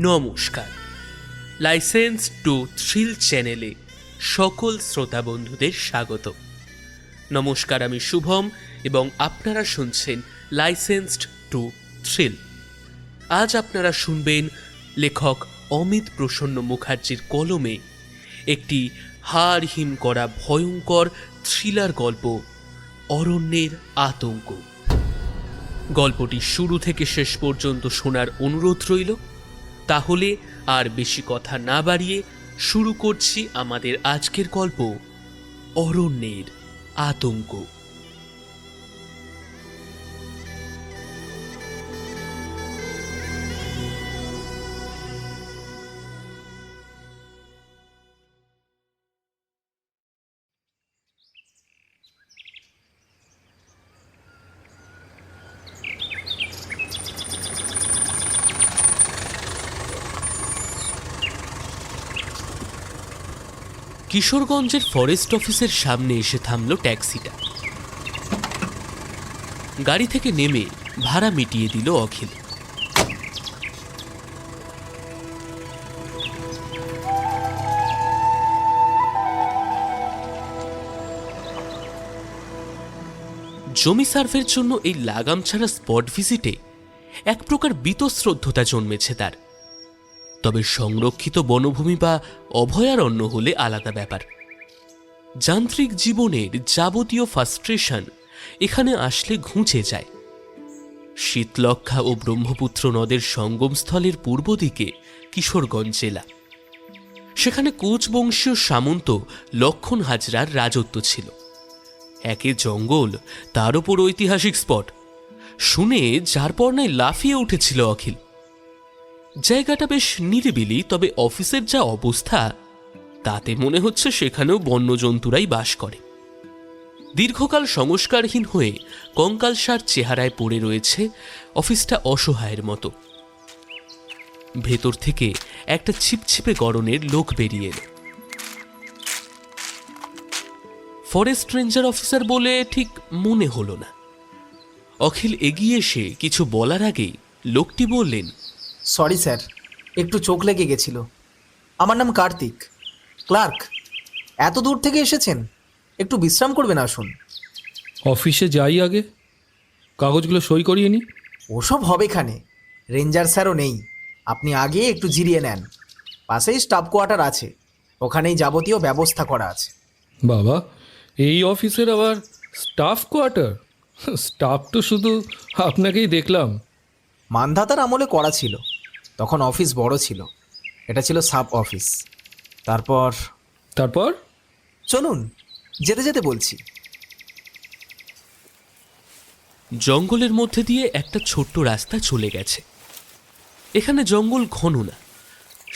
নমস্কার। Licence two thrill চ্যানেলে সকল শ্রোতা বন্ধুদের স্বাগত। নমস্কার, আমি শুভম এবং আপনারা শুনছেন লাইসেন্সড টু থ্রিল। আজ আপনারা শুনবেন লেখক অমিত প্রসন্ন মুখার্জির কলমে একটি হাড় হিম করা ভয়ঙ্কর থ্রিলার গল্প, অরণ্যের আতঙ্ক। গল্পটি শুরু থেকে শেষ পর্যন্ত শোনার অনুরোধ রইল। তাহলে আর বেশি কথা না বাড়িয়ে শুরু করছি আমাদের আজকের গল্প, অরণ্যের আতঙ্ক। কিশোরগঞ্জের ফরেস্ট অফিসের সামনে এসে থামল ট্যাক্সিটা। গাড়ি থেকে নেমে ভাড়া মিটিয়ে দিল অখিল। জমি সার্ভের জন্য এই লাগাম ছাড়া স্পট ভিজিটে এক প্রকার বীতশ্রদ্ধতা জন্মেছে তার। তবে সংরক্ষিত বনভূমি বা অভয়ারণ্য হলে আলাদা ব্যাপার। যান্ত্রিক জীবনের যাবতীয় ফ্রাস্ট্রেশন এখানে আসলে ঘুঁচে যায়। শীতলক্ষা ও ব্রহ্মপুত্র নদের সঙ্গমস্থলের পূর্ব দিকে কিশোরগঞ্জ জেলা। সেখানে কোচবংশীয় সামন্ত লক্ষণ হাজরার রাজত্ব ছিল। একে জঙ্গল, তার ওপর ঐতিহাসিক স্পট। শুনে যার পর নাই লাফিয়ে উঠেছিল অখিল। জায়গাটা বেশ নিরিবিলি, তবে অফিসের যা অবস্থা তাতে মনে হচ্ছে সেখানেও বন্যজন্তুরাই বাস করে। দীর্ঘকাল সংস্কারহীন হয়ে কঙ্কালসার চেহারায় পড়ে রয়েছে অফিসটা অসহায়ের মতো। ভেতর থেকে একটা ছিপছিপে গড়নের লোক বেরিয়ে এলো। ফরেস্ট রেঞ্জার অফিসার বলে ঠিক মনে হলো না। অখিল এগিয়ে এসে কিছু বলার আগেই লোকটি বললেন, সরি স্যার, একটু চোখ লেগে গেছিল। আমার নাম কার্তিক, ক্লার্ক। এত দূর থেকে এসেছেন, একটু বিশ্রাম করবেন, আসুন। অফিসে যাই, আগে কাগজগুলো সই করিয়ে নি। ওসব হবে এখানে, রেঞ্জার স্যারও নেই। আপনি আগে একটু জিরিয়ে নেন। পাশেই স্টাফ কোয়ার্টার আছে, ওখানেই যাবতীয় ব্যবস্থা করা আছে। বাবা, এই অফিসের আবার স্টাফ কোয়ার্টার? স্টাফ তো শুধু আপনাকেই দেখলাম। মানধাতার আমলে করা ছিল, তখন অফিস বড় ছিল। এটা ছিল সাব অফিস। তারপর চলুন, যেতে যেতে বলছি। জঙ্গলের মধ্যে দিয়ে একটা ছোট্ট রাস্তা চলে গেছে। এখানে জঙ্গল ঘন না।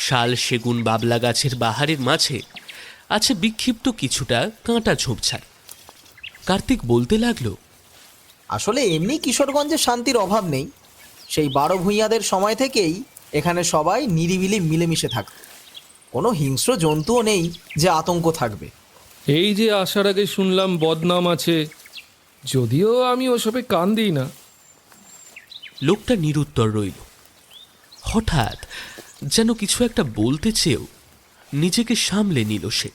শাল, সেগুন, বাবলা গাছের বাহারের মাঝে আছে বিক্ষিপ্ত কিছুটা কাঁটা ঝোপঝাড়। কার্তিক বলতে লাগলো, আসলে এমনি কিশোরগঞ্জে শান্তির অভাব নেই। সেই 12 ভূঁইয়াদের সময় থেকেই এখানে সবাই নিরিবিলি মিলেমিশে থাকে। কোনো হিংস্র জন্তুও নেই যে আতঙ্ক থাকবে। এই যে আসার আগে শুনলাম বদনাম আছে, যদিও আমি ওসবে কান দিই না। লোকটা নিরুত্তর রইল। হঠাৎ যেন কিছু একটা বলতে চেয়েও নিজেকে সামলে নিল সে।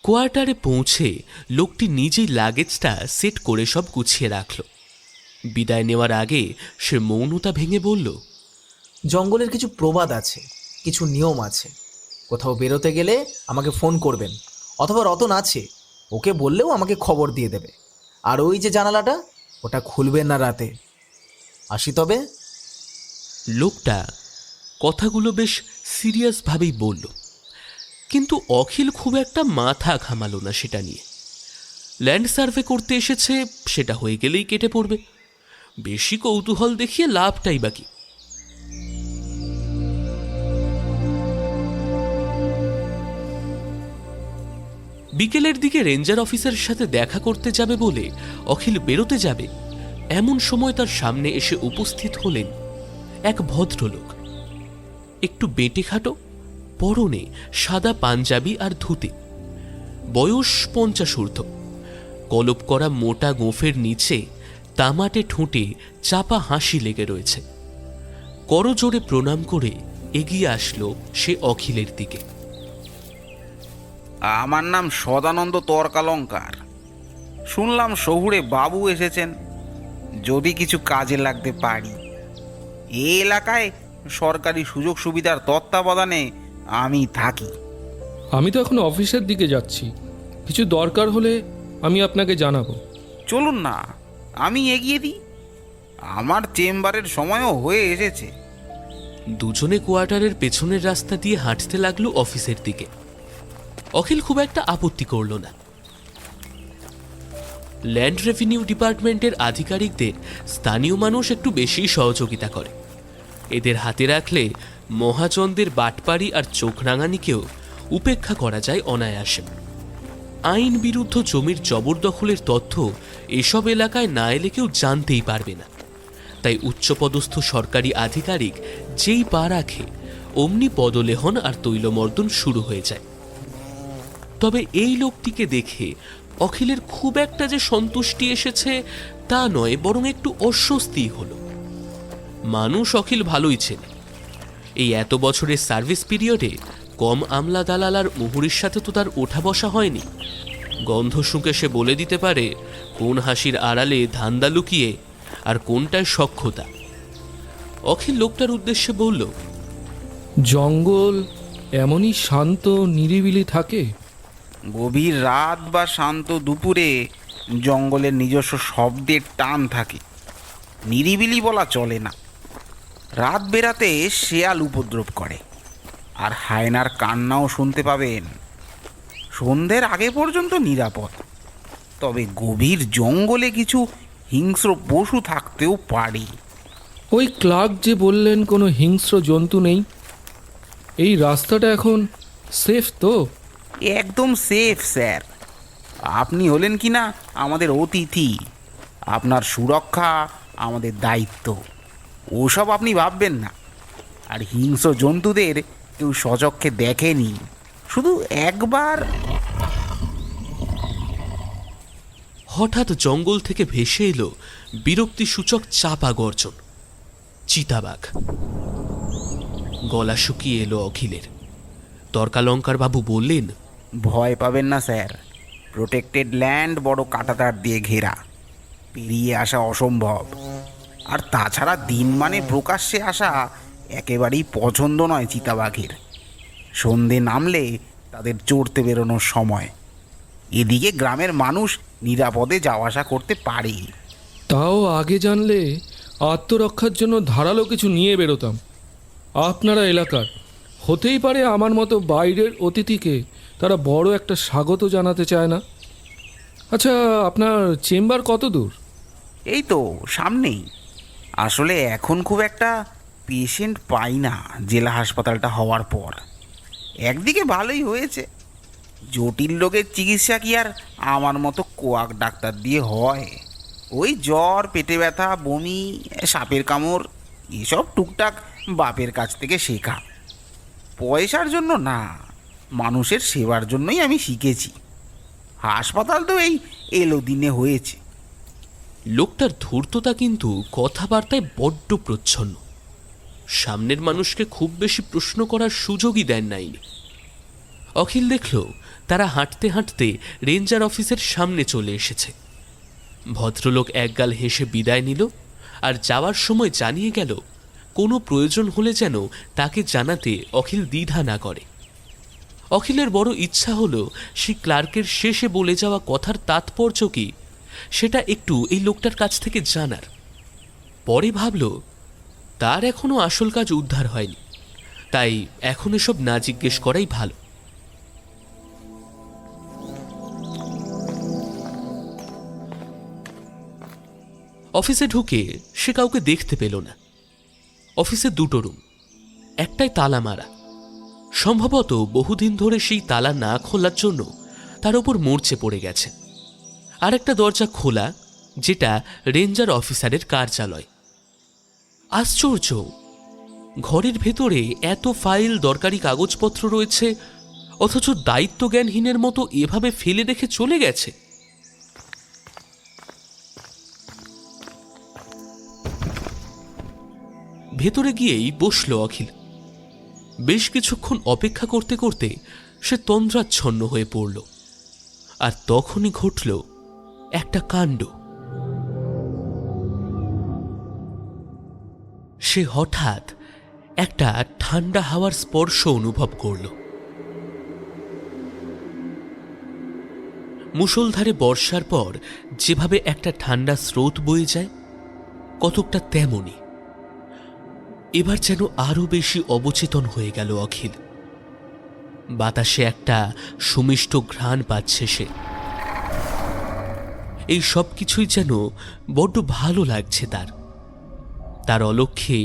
কোয়ার্টারে পৌঁছে লোকটি নিজেই লাগেজটা সেট করে সব গুছিয়ে রাখল। বিদায় নেওয়ার আগে সে মৌনতা ভেঙে বলল, জঙ্গলের কিছু প্রবাদ আছে, কিছু নিয়ম আছে। কোথাও বেরোতে গেলে আমাকে ফোন করবেন, অথবা রতন আছে, ওকে বললেও আমাকে খবর দিয়ে দেবে। আর ওই যে জানালাটা, ওটা খুলবেন না রাতে। আসি তবে। লোকটা কথাগুলো বেশ সিরিয়াসভাবেই বলল, কিন্তু অখিল খুব একটা মাথা ঘামালো না সেটা নিয়ে। ল্যান্ড সার্ভে করতে এসেছে, সেটা হয়ে গেলেই কেটে পড়বে। বেশি কৌতূহল দেখিয়ে লাভটাই বাকি। বিকেলের দিকে রেঞ্জার অফিসারের সাথে দেখা করতে যাবে বলে অখিল বেরোতে যাবে, এমন সময় তার সামনে এসে উপস্থিত হলেন এক ভদ্রলোক। একটু বেঁটে খাটো, পরনে সাদা পাঞ্জাবি আর ধুতি, বয়স 50 ঊর্ধ্ব। কলপ করা মোটা গোঁফের নিচে তামাটে ঠোঁটে চাপা হাসি লেগে রয়েছে। করজোড়ে প্রণাম করে এগিয়ে আসলো সে অখিলের দিকে। আমার নাম সদানন্দ তর্কালঙ্কার। শুনলাম শহুরে বাবু এসেছেন, যদি কিছু কাজে লাগতে পারি। এই এলাকায় সরকারি সুযোগ সুবিধার তত্ত্বাবধানে আমি থাকি। আমি তো এখন অফিসের দিকে যাচ্ছি, কিছু দরকার হলে আমি আপনাকে জানাবো। চলুন না, আমি এগিয়ে দিই। আমার চেম্বারের সময়ও হয়ে এসেছে। দুজনে কোয়ার্টারের পেছনের রাস্তা দিয়ে হাঁটতে লাগলো অফিসের দিকে। অখিল খুব একটা আপত্তি করল না। ল্যান্ড রেভিনিউ ডিপার্টমেন্টের আধিকারিকদের স্থানীয় মানুষ একটু বেশি সহযোগিতা করে। এদের হাতে রাখলে মহাচন্দ্রের বাটপাড়ি আর চোখ রাঙানিকেও উপেক্ষা করা যায় অনায়াসে। আইন বিরুদ্ধ জমির জবরদখলের তথ্য এসব এলাকায় না এলে কেউ জানতেই পারবে না। তাই উচ্চপদস্থ সরকারি আধিকারিক যেই পা রাখে অমনি পদলেহন আর তৈলমর্দন শুরু হয়ে যায়। তবে এই লোকটিকে দেখে অখিলের খুব একটা যে সন্তুষ্টি এসেছে তা নয়, বরং একটু অস্বস্তি হলো। মানুষ অখিল ভালোই চেনে। এই এত বছরের সার্ভিস পিরিয়ডে কম আমলা দালাল আর মুহুরির সাথে তো তার ওঠা বসা হয়নি। গন্ধ শুঁকে সে বলে দিতে পারে কোন হাসির আড়ালে ধান্দা লুকিয়ে আর কোনটায় সক্ষতা। অখিল লোকটার উদ্দেশ্যে বলল, জঙ্গল এমনই শান্ত নিরিবিলি থাকে? গভীর রাত বা শান্ত দুপুরে জঙ্গলের নিজস্ব শব্দের টান থাকে। নিরিবিলি বলা চলে না। রাত বেরাতে শেয়াল উপদ্রব করে, আর হায়নার কান্নাও শুনতে পাবেন। সন্ধ্যের আগে পর্যন্ত নিরাপদ। তবে গভীর জঙ্গলে কিছু হিংস্র পশু থাকতেও পারে। ওই ক্লার্ক যে বললেন কোনো হিংস্র জন্তু নেই, এই রাস্তাটা এখন সেফ তো? একদম সেফ স্যার। আপনি হলেন কি না আমাদের অতিথি। আপনার সুরক্ষা আমাদের দায়িত্ব। ওসব আপনি ভাববেন না। আর হিংস্র জন্তুদের কেউ সচক্ষে দেখেনি, শুধু একবার। হঠাৎ জঙ্গল থেকে ভেসে এলো বিরক্তিসূচক চাপা গর্জন। চিতাবাঘ। গলা শুকিয়ে এলো অখিলের। তর্কালঙ্কার বাবু বললেন, ভয় পাবেন না স্যার। প্রোটেক্টেড ল্যান্ড বড় কাঁটাতার দিয়ে ঘেরা, পেরিয়ে আসা অসম্ভব। আর তাছাড়া দিন মানে প্রকাশ্যে আসা একেবারেই পছন্দ নয় চিতাবাঘের। সন্ধে নামলে তাদের চড়তে বেরোনোর সময়। এদিকে গ্রামের মানুষ নিরাপদে যাওয়া আসা করতে পারে। তাও আগে জানলে আত্মরক্ষার জন্য ধারালো কিছু নিয়ে বেরোতাম। আপনারা এলাকার, হতেই পারে আমার মতো বাইরের অতিথিকে তারা বড় একটা স্বাগত জানাতে চায় না। আচ্ছা, আপনার চেম্বার কত দূর? এই তো সামনেই। আসলে এখন খুব একটা পেশেন্ট পাই না জেলা হাসপাতালটা হওয়ার পর। একদিকে ভালোই হয়েছে। জটিল রোগের চিকিৎসা কি আর আমার মতো কোয়াক ডাক্তার দিয়ে হয়? ওই জ্বর, পেটে ব্যথা, বমি, সাপের কামড়, এসব টুকটাক বাপের কাছ থেকে শেখা। পয়সার জন্য না, মানুষের সেবার জন্যই আমি শিখেছি। হাসপাতাল তো এই এলো দিনে হয়েছে। লোকটার ধূর্ততা কিন্তু কথাবার্তায় বড্ড প্রচ্ছন্ন। সামনের মানুষকে খুব বেশি প্রশ্ন করার সুযোগই দেন নাইনি। অখিল দেখল তারা হাঁটতে হাঁটতে রেঞ্জার অফিসের সামনে চলে এসেছে। ভদ্রলোক একগাল হেসে বিদায় নিল আর যাওয়ার সময় জানিয়ে গেল কোনো প্রয়োজন হলে যেন তাকে জানাতে অখিল দ্বিধা না করে। অখিলের বড় ইচ্ছা হলো সেই ক্লার্কের শেষে বলে যাওয়া কথার তাৎপর্য কি সেটা একটু এই লোকটার কাছ থেকে জানার। পরে ভাবল তার এখনো আসল কাজ উদ্ধার হয়নি, তাই এখন এসব না জিজ্ঞেস করাই ভালো। অফিসে ঢুকে সে কাউকে দেখতে পেল না। অফিসে দুটো রুম, একটাই তালা মারা। সম্ভবত বহুদিন ধরে সেই তালা না খোলার জন্য তার উপর মরচে পড়ে গেছে। আর একটা দরজা খোলা, যেটা রেঞ্জার অফিসারের কার্যালয়। আশ্চর্য, ঘরের ভেতরে এত ফাইল, দরকারি কাগজপত্র রয়েছে, অথচ দায়িত্বজ্ঞানহীনের মতো এভাবে ফেলে রেখে চলে গেছে। ভেতরে গিয়েই বসল অখিল। বেশ কিছুক্ষণ অপেক্ষা করতে করতে সে তন্দ্রাচ্ছন্ন হয়ে পড়ল। আর তখনই ঘটল একটা কাণ্ড। সে হঠাৎ একটা ঠান্ডা হাওয়ার স্পর্শ অনুভব করল। মুষলধারে বর্ষার পর যেভাবে একটা ঠান্ডা স্রোত বয়ে যায়, কতকটা তেমনি। এবার যেন আরো বেশি অবচেতন হয়ে গেল অখিল। বাতাসে একটা সুমিষ্ট ঘ্রাণ পাচ্ছে সে। এই সব কিছুই যেন বড্ড ভালো লাগছে তার। তার অলক্ষ্যে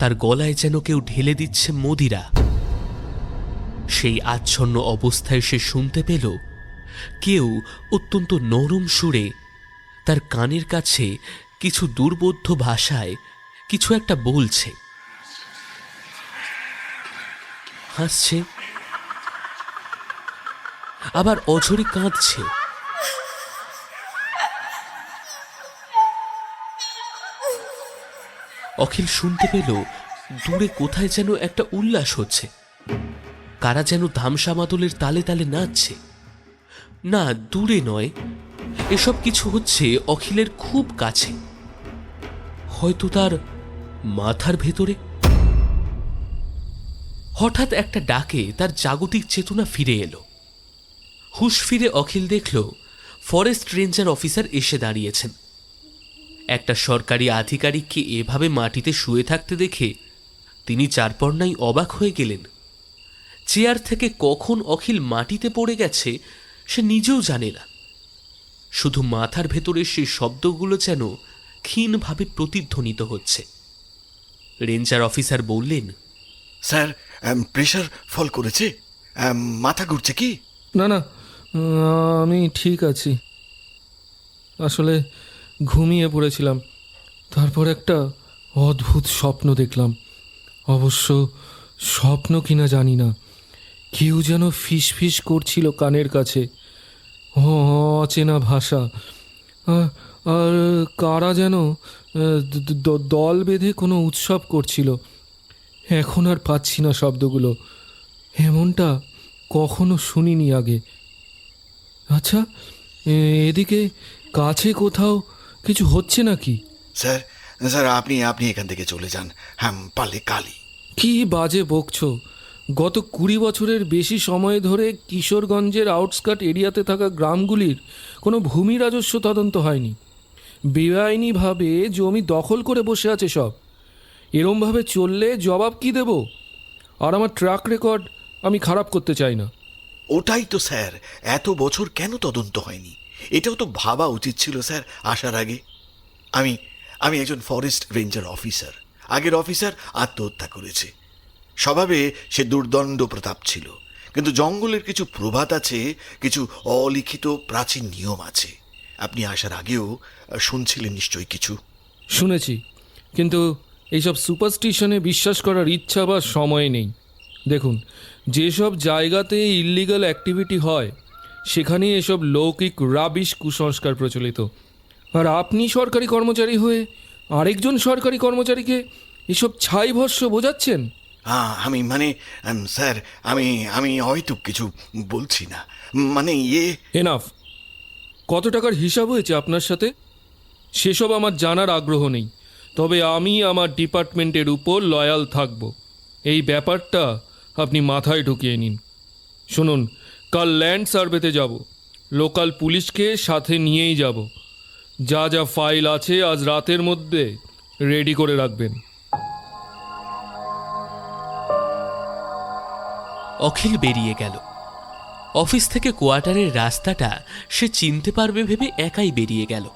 তার গলায় যেন কেউ ঢেলে দিচ্ছে মদিরা। সেই আচ্ছন্ন অবস্থায় সে শুনতে পেল কেউ অত্যন্ত নরম সুরে তার কানের কাছে কিছু দুর্বোধ্য ভাষায় কিছু একটা বলছে, হাসছে, আবার অঝরে কাঁদছে। অখিল শুনতে পেল দূরে কোথায় যেন একটা উল্লাস হচ্ছে। কারা যেন ধামসা মাদলের তালে তালে নাচছে। না, দূরে নয়, এসব কিছু হচ্ছে অখিলের খুব কাছে, হয়তো তার মাথার ভেতরে। হঠাৎ একটা ডাকে তার জাগতিক চেতনা ফিরে এলো। হুঁশ ফিরে অখিল দেখল ফরেস্ট রেঞ্জার অফিসার এসে দাঁড়িয়েছেন। একটা সরকারি আধিকারিককে এভাবে মাটিতে শুয়ে থাকতে দেখে তিনি চারপর্নাই অবাক হয়ে গেলেন। চেয়ার থেকে কখন অখিল মাটিতে পড়ে গেছে সে নিজেও জানে না। শুধু মাথার ভেতরে সেই শব্দগুলো যেন ক্ষীণভাবে প্রতিধ্বনিত হচ্ছে। রেঞ্জার অফিসার বললেন, স্যার, প্রেশার ফল করেছে? মাথা ঘুরছে কি? না না, আমি ঠিক আছি। আসলে ঘুমিয়ে পড়েছিলাম, তারপর একটা অদ্ভুত স্বপ্ন দেখলাম। অবশ্য স্বপ্ন কিনা জানি না, কেউ যেন ফিস ফিস করছিল কানের কাছে, অচেনা ভাষা। আর কারা যেন দল বেঁধে কোনো উৎসব করছিল। এখন আর পাচ্ছি না শব্দগুলো, এমনটা কখনো শুনিনি আগে। আচ্ছা, এদিকে কাছে কোথাও কিছু হচ্ছে নাকি? স্যার স্যার আপনি আপনি এখান থেকে চলে যান, হ্যাঁ, পারলে কালই। কি বাজে বকছো? গত 20 বছরের বেশি সময় ধরে কিশোরগঞ্জের আউটস্কার্ট এরিয়াতে থাকা গ্রামগুলির কোনো ভূমি রাজস্ব তদন্ত হয়নি। বেআইনিভাবে জমি দখল করে বসে আছে সব। এরমভাবে চললে জবাব কি দেব? আর আমার ট্র্যাক রেকর্ড আমি খারাপ করতে চাই না। ওটাই তো স্যার, এত বছর কেন তদন্ত হয়নি? এটাও তো ভাবা উচিত ছিল স্যার আসার আগে। আমি আমি একজন ফরেস্ট রেঞ্জার অফিসার। আগের অফিসার আত্মহত্যা করেছে। স্বভাবে সে দুর্দণ্ড প্রতাপ ছিল, কিন্তু জঙ্গলের কিছু প্রবাদ আছে, কিছু অলিখিত প্রাচীন নিয়ম আছে। আপনি আসার আগেও শুনছিলেন নিশ্চয়ই কিছু। শুনেছি, কিন্তু এইসব সুপারস্টিশনে বিশ্বাস করার ইচ্ছা বা সময় নেই। দেখুন, যেসব জায়গাতে ইল্লিগাল অ্যাক্টিভিটি হয় সেখানেই এসব লৌকিক রাবিশ কুসংস্কার প্রচলিত। আর আপনি সরকারি কর্মচারী হয়ে আরেকজন সরকারি কর্মচারীকে এসব ছাই ভস্য বোঝাচ্ছেন। আমি স্যার, আমি আমি হয়তো কিছু বলছি না, এনাফ। কত টাকার হিসাব হয়েছে আপনার সাথে সেসব আমার জানার আগ্রহ নেই, তবে আমি আমার ডিপার্টমেন্টের উপর লয়াল থাকব। এই ব্যাপারটা আপনি মাথায় ঢুকিয়ে নিন। শুনুন, কাল ল্যান্ড সার্ভেতে যাব, লোকাল পুলিশকে সাথে নিয়েই যাব। যা যা ফাইল আছে আজ রাতের মধ্যে রেডি করে রাখবেন। অখিল বেরিয়ে গেল। অফিস থেকে কোয়ার্টারের রাস্তাটা সে চিনতে পারবে ভেবে একাই বেরিয়ে গেল।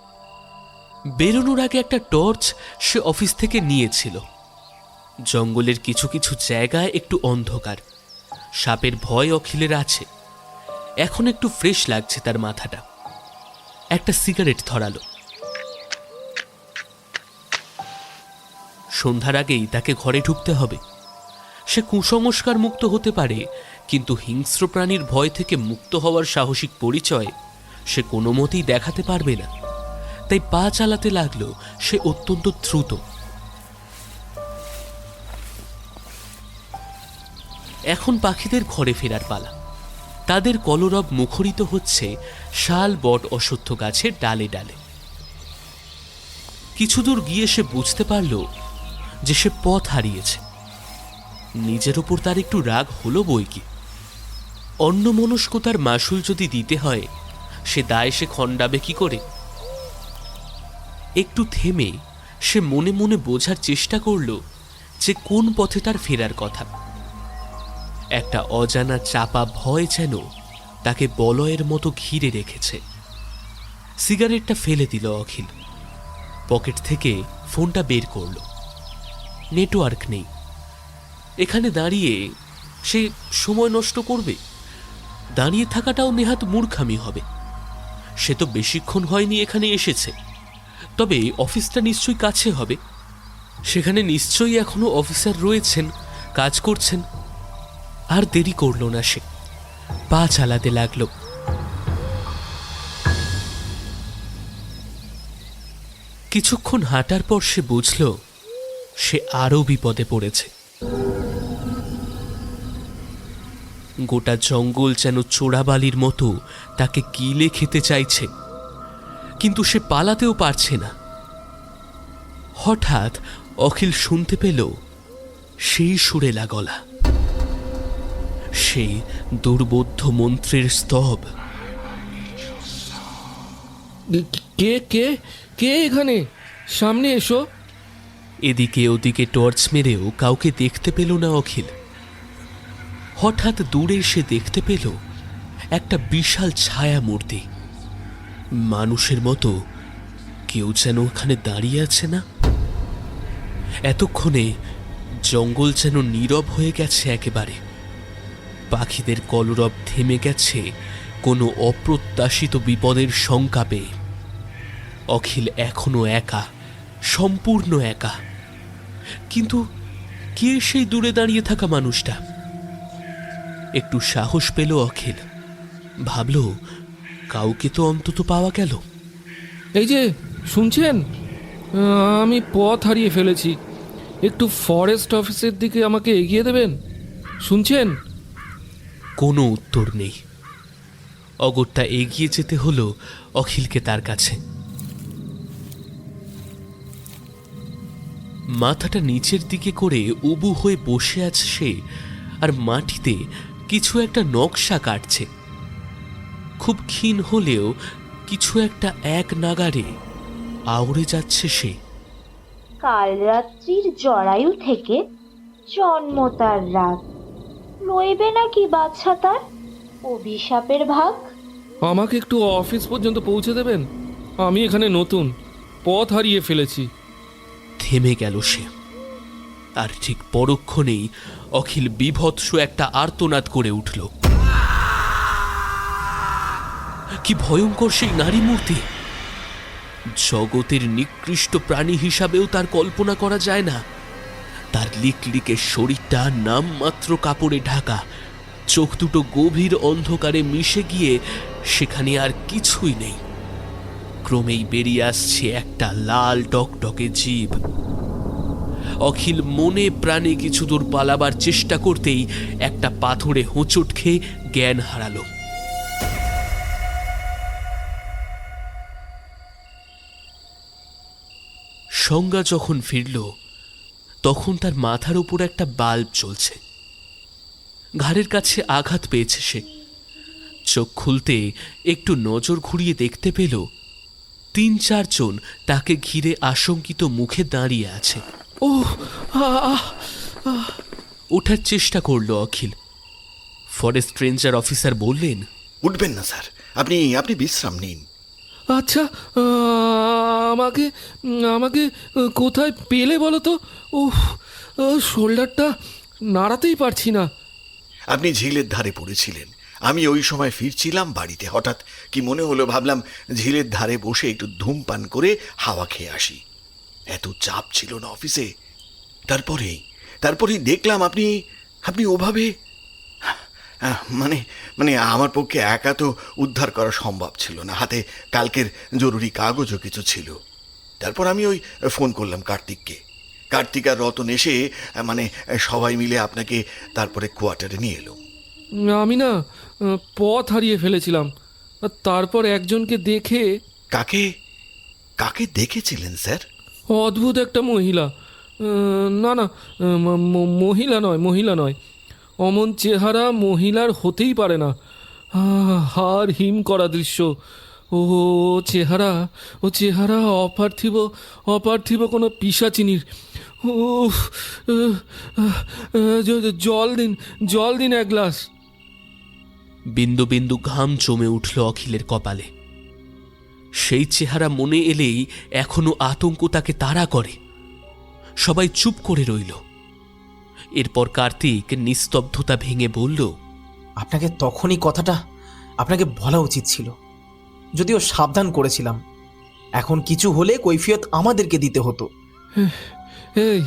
বেরোনোর আগে একটা টর্চ সে অফিস থেকে নিয়েছিল। জঙ্গলের কিছু কিছু জায়গায় একটু অন্ধকার, সাপের ভয় অখিলের আছে। এখন একটু ফ্রেশ লাগছে তার মাথাটা। একটা সিগারেট ধরালো। সন্ধ্যার আগেই তাকে ঘরে ঢুকতে হবে। সে কুসংস্কার মুক্ত হতে পারে, কিন্তু হিংস্র প্রাণীর ভয় থেকে মুক্ত হওয়ার সাহসিক পরিচয় সে কোনো মতেই দেখাতে পারবে না। তাই পা চালাতে লাগলো সে অত্যন্ত দ্রুত। এখন পাখিদের ঘরে ফেরার পালা। তাদের কলরব মুখরিত হচ্ছে শাল, বট, অশ্বত্থ গাছের ডালে ডালে। কিছু দূর গিয়ে সে বুঝতে পারল যে সে পথ হারিয়েছে। নিজের ওপর তার একটু রাগ হলো বই কি। অন্যমনস্কতার মাসুল যদি দিতে হয়, সে দায় সে খণ্ডাবে কি করে? একটু থেমে সে মনে মনে বোঝার চেষ্টা করল যে কোন পথে তার ফেরার কথা। একটা অজানা চাপা ভয় যেন তাকে বলয়ের মতো ঘিরে রেখেছে। সিগারেটটা ফেলে দিল অখিল। পকেট থেকে ফোনটা বের করল। নেটওয়ার্ক নেই। এখানে দাঁড়িয়ে সে সময় নষ্ট করবে? দাঁড়িয়ে থাকাটাও নেহাত মূর্খামি হবে। সে তো বেশিক্ষণ হয়নি এখানে এসেছে, তবে অফিসটা নিশ্চয়ই কাছে হবে। সেখানে নিশ্চয়ই এখনো অফিসার রয়েছেন, কাজ করছেন। আর দেরি করল না সে, পা চালাতে লাগল। কিছুক্ষণ হাঁটার পর সে বুঝল সে আরো বিপদে পড়েছে। গোটা জঙ্গল যেন চোরাবালির মতো তাকে গিলে খেতে চাইছে, কিন্তু সে পালাতেও পারছে না। হঠাৎ অখিল শুনতে পেল সেই সুরেলা গলা, সেই দুর্বোধ্য মন্ত্রের স্তব। কে কে কে এখানে? সামনে এসো। এদিকে ওদিকে টর্চ মেরেও কাউকে দেখতে পেল না অখিল। হঠাৎ দূরে সে দেখতে পেল একটা বিশাল ছায়া মূর্তি। মানুষের মতো কেউ যেন ওখানে দাঁড়িয়ে আছে না? এতক্ষণে জঙ্গল যেন নীরব হয়ে গেছে একেবারে। পাখিদের কলরব থেমে গেছে কোনো অপ্রত্যাশিত বিপদের শঙ্কা পেয়ে। অখিল এখনো একা, সম্পূর্ণ একা। কিন্তু কে সেই দূরে দাঁড়িয়ে থাকা মানুষটা? একটু সাহস পেল অখিল। ভাবল, কাউকে তো অন্তত পাওয়া গেল। এই যে শুনছেন, আমি পথ হারিয়ে ফেলেছি। একটু ফরেস্ট অফিসের দিকে আমাকে এগিয়ে দেবেন? শুনছেন? কোনো উত্তর নেই। অগত্যা এগিয়ে যেতে হলো অখিলকে তার কাছে। মাথাটা নিচের দিকে করে উবু হয়ে বসে আছে সে, আর মাটিতে কিছু একটা নকশা কাটছে। খুব ক্ষীণ হলেও কিছু একটা এক নাগাড়ে আউড়ে যাচ্ছে সে। কাল রাত্রির জরায়ু থেকে জন্ম তার রাত, লইবে নাকি বাছা তার অভিশাপের ভাগ? আমাকে একটু অফিস পর্যন্ত পৌঁছে দেবেন? আমি এখানে নতুন, পথ হারিয়ে ফেলেছি। থেমে গেল সে। আর ঠিক পরক্ষণেই অখিল বীভৎস একটা আর্তনাদ করে উঠল। কি ভয়ঙ্কর সেই নারী মূর্তি! জগতের নিকৃষ্ট প্রাণী হিসাবেও তার কল্পনা করা যায় না। তার লিকলিকে শরীরটা নামমাত্র কাপড়ে ঢাকা, চোখ দুটো গভীর অন্ধকারে মিশে গিয়ে সেখানে আর কিছুই নেই। ক্রমেই বেরিয়ে আসছে একটা লাল টকটকে জীব। অখিল মনে প্রাণে কিছু দূর পালাবার চেষ্টা করতেই একটা পাথরে হোঁচট খেয়ে জ্ঞান হারালো। সংজ্ঞা যখন ফিরল, তখন তার মাথার উপর একটা বাল্ব জ্বলছে। ঘাড়ের কাছে আঘাত পেয়েছে সে। চোখ খুলতে একটু নজর ঘুরিয়ে দেখতে পেল ৩-৪ জন তাকে ঘিরে আশঙ্কিত মুখে দাঁড়িয়ে আছে। ও ওঠার চেষ্টা করল অখিল। ফরেস্ট রেঞ্জার অফিসার বললেন, উঠবেন না স্যার, আপনি আপনি বিশ্রাম নিন। আচ্ছা, আমাকে আমাকে কোথায় পেলে বলো তো? ও শোল্ডারটা নাড়াতেই পারছি না। আপনি ঝিলের ধারে পড়েছিলেন। আমি ওই সময় ফিরছিলাম বাড়িতে। হঠাৎ কি মনে হলো, ভাবলাম ঝিলের ধারে বসে একটু ধূমপান করে হাওয়া খেয়ে আসি। এত চাপ ছিল না অফিসে। তারপরেই দেখলাম আপনি ওভাবে, মানে আমার পক্ষে একা তো উদ্ধার করা সম্ভব ছিল না। হাতে কালকের জরুরি কাগজও কিছু ছিল। তারপর আমি ওই ফোন করলাম কার্তিককে। কার্তিক আর রতন এসে মানে সবাই মিলে আপনাকে তারপরে কোয়ার্টারে নিয়ে এলো। আমি না পথ হারিয়ে ফেলেছিলাম, আর তারপর একজনকে দেখে। কাকে কাকে দেখেছিলেন স্যার? অদ্ভুত একটা মহিলা, না না, মহিলা নয়, অমন চেহারা মহিলার হতেই পারে না। হাড় হিম করা দৃশ্য। ও চেহারা অপার্থিব কোনো পিশাচিনীর। উফ, জল দিন এক গ্লাস। বিন্দু বিন্দু ঘাম জমে উঠল অখিলের কপালে। সেই চেহারা মনে এলেই এখনো আতঙ্ক তাকে তাড়া করে। সবাই চুপ করে রইল। এরপর কার্তিক নিস্তব্ধতা ভেঙে বলল, আপনাকে তখনই কথাটা আপনাকে বলা উচিত ছিল, যদিও সাবধান করেছিলাম। এখন কিছু হলে কৈফিয়ত আমাদেরকে দিতে হতো। এই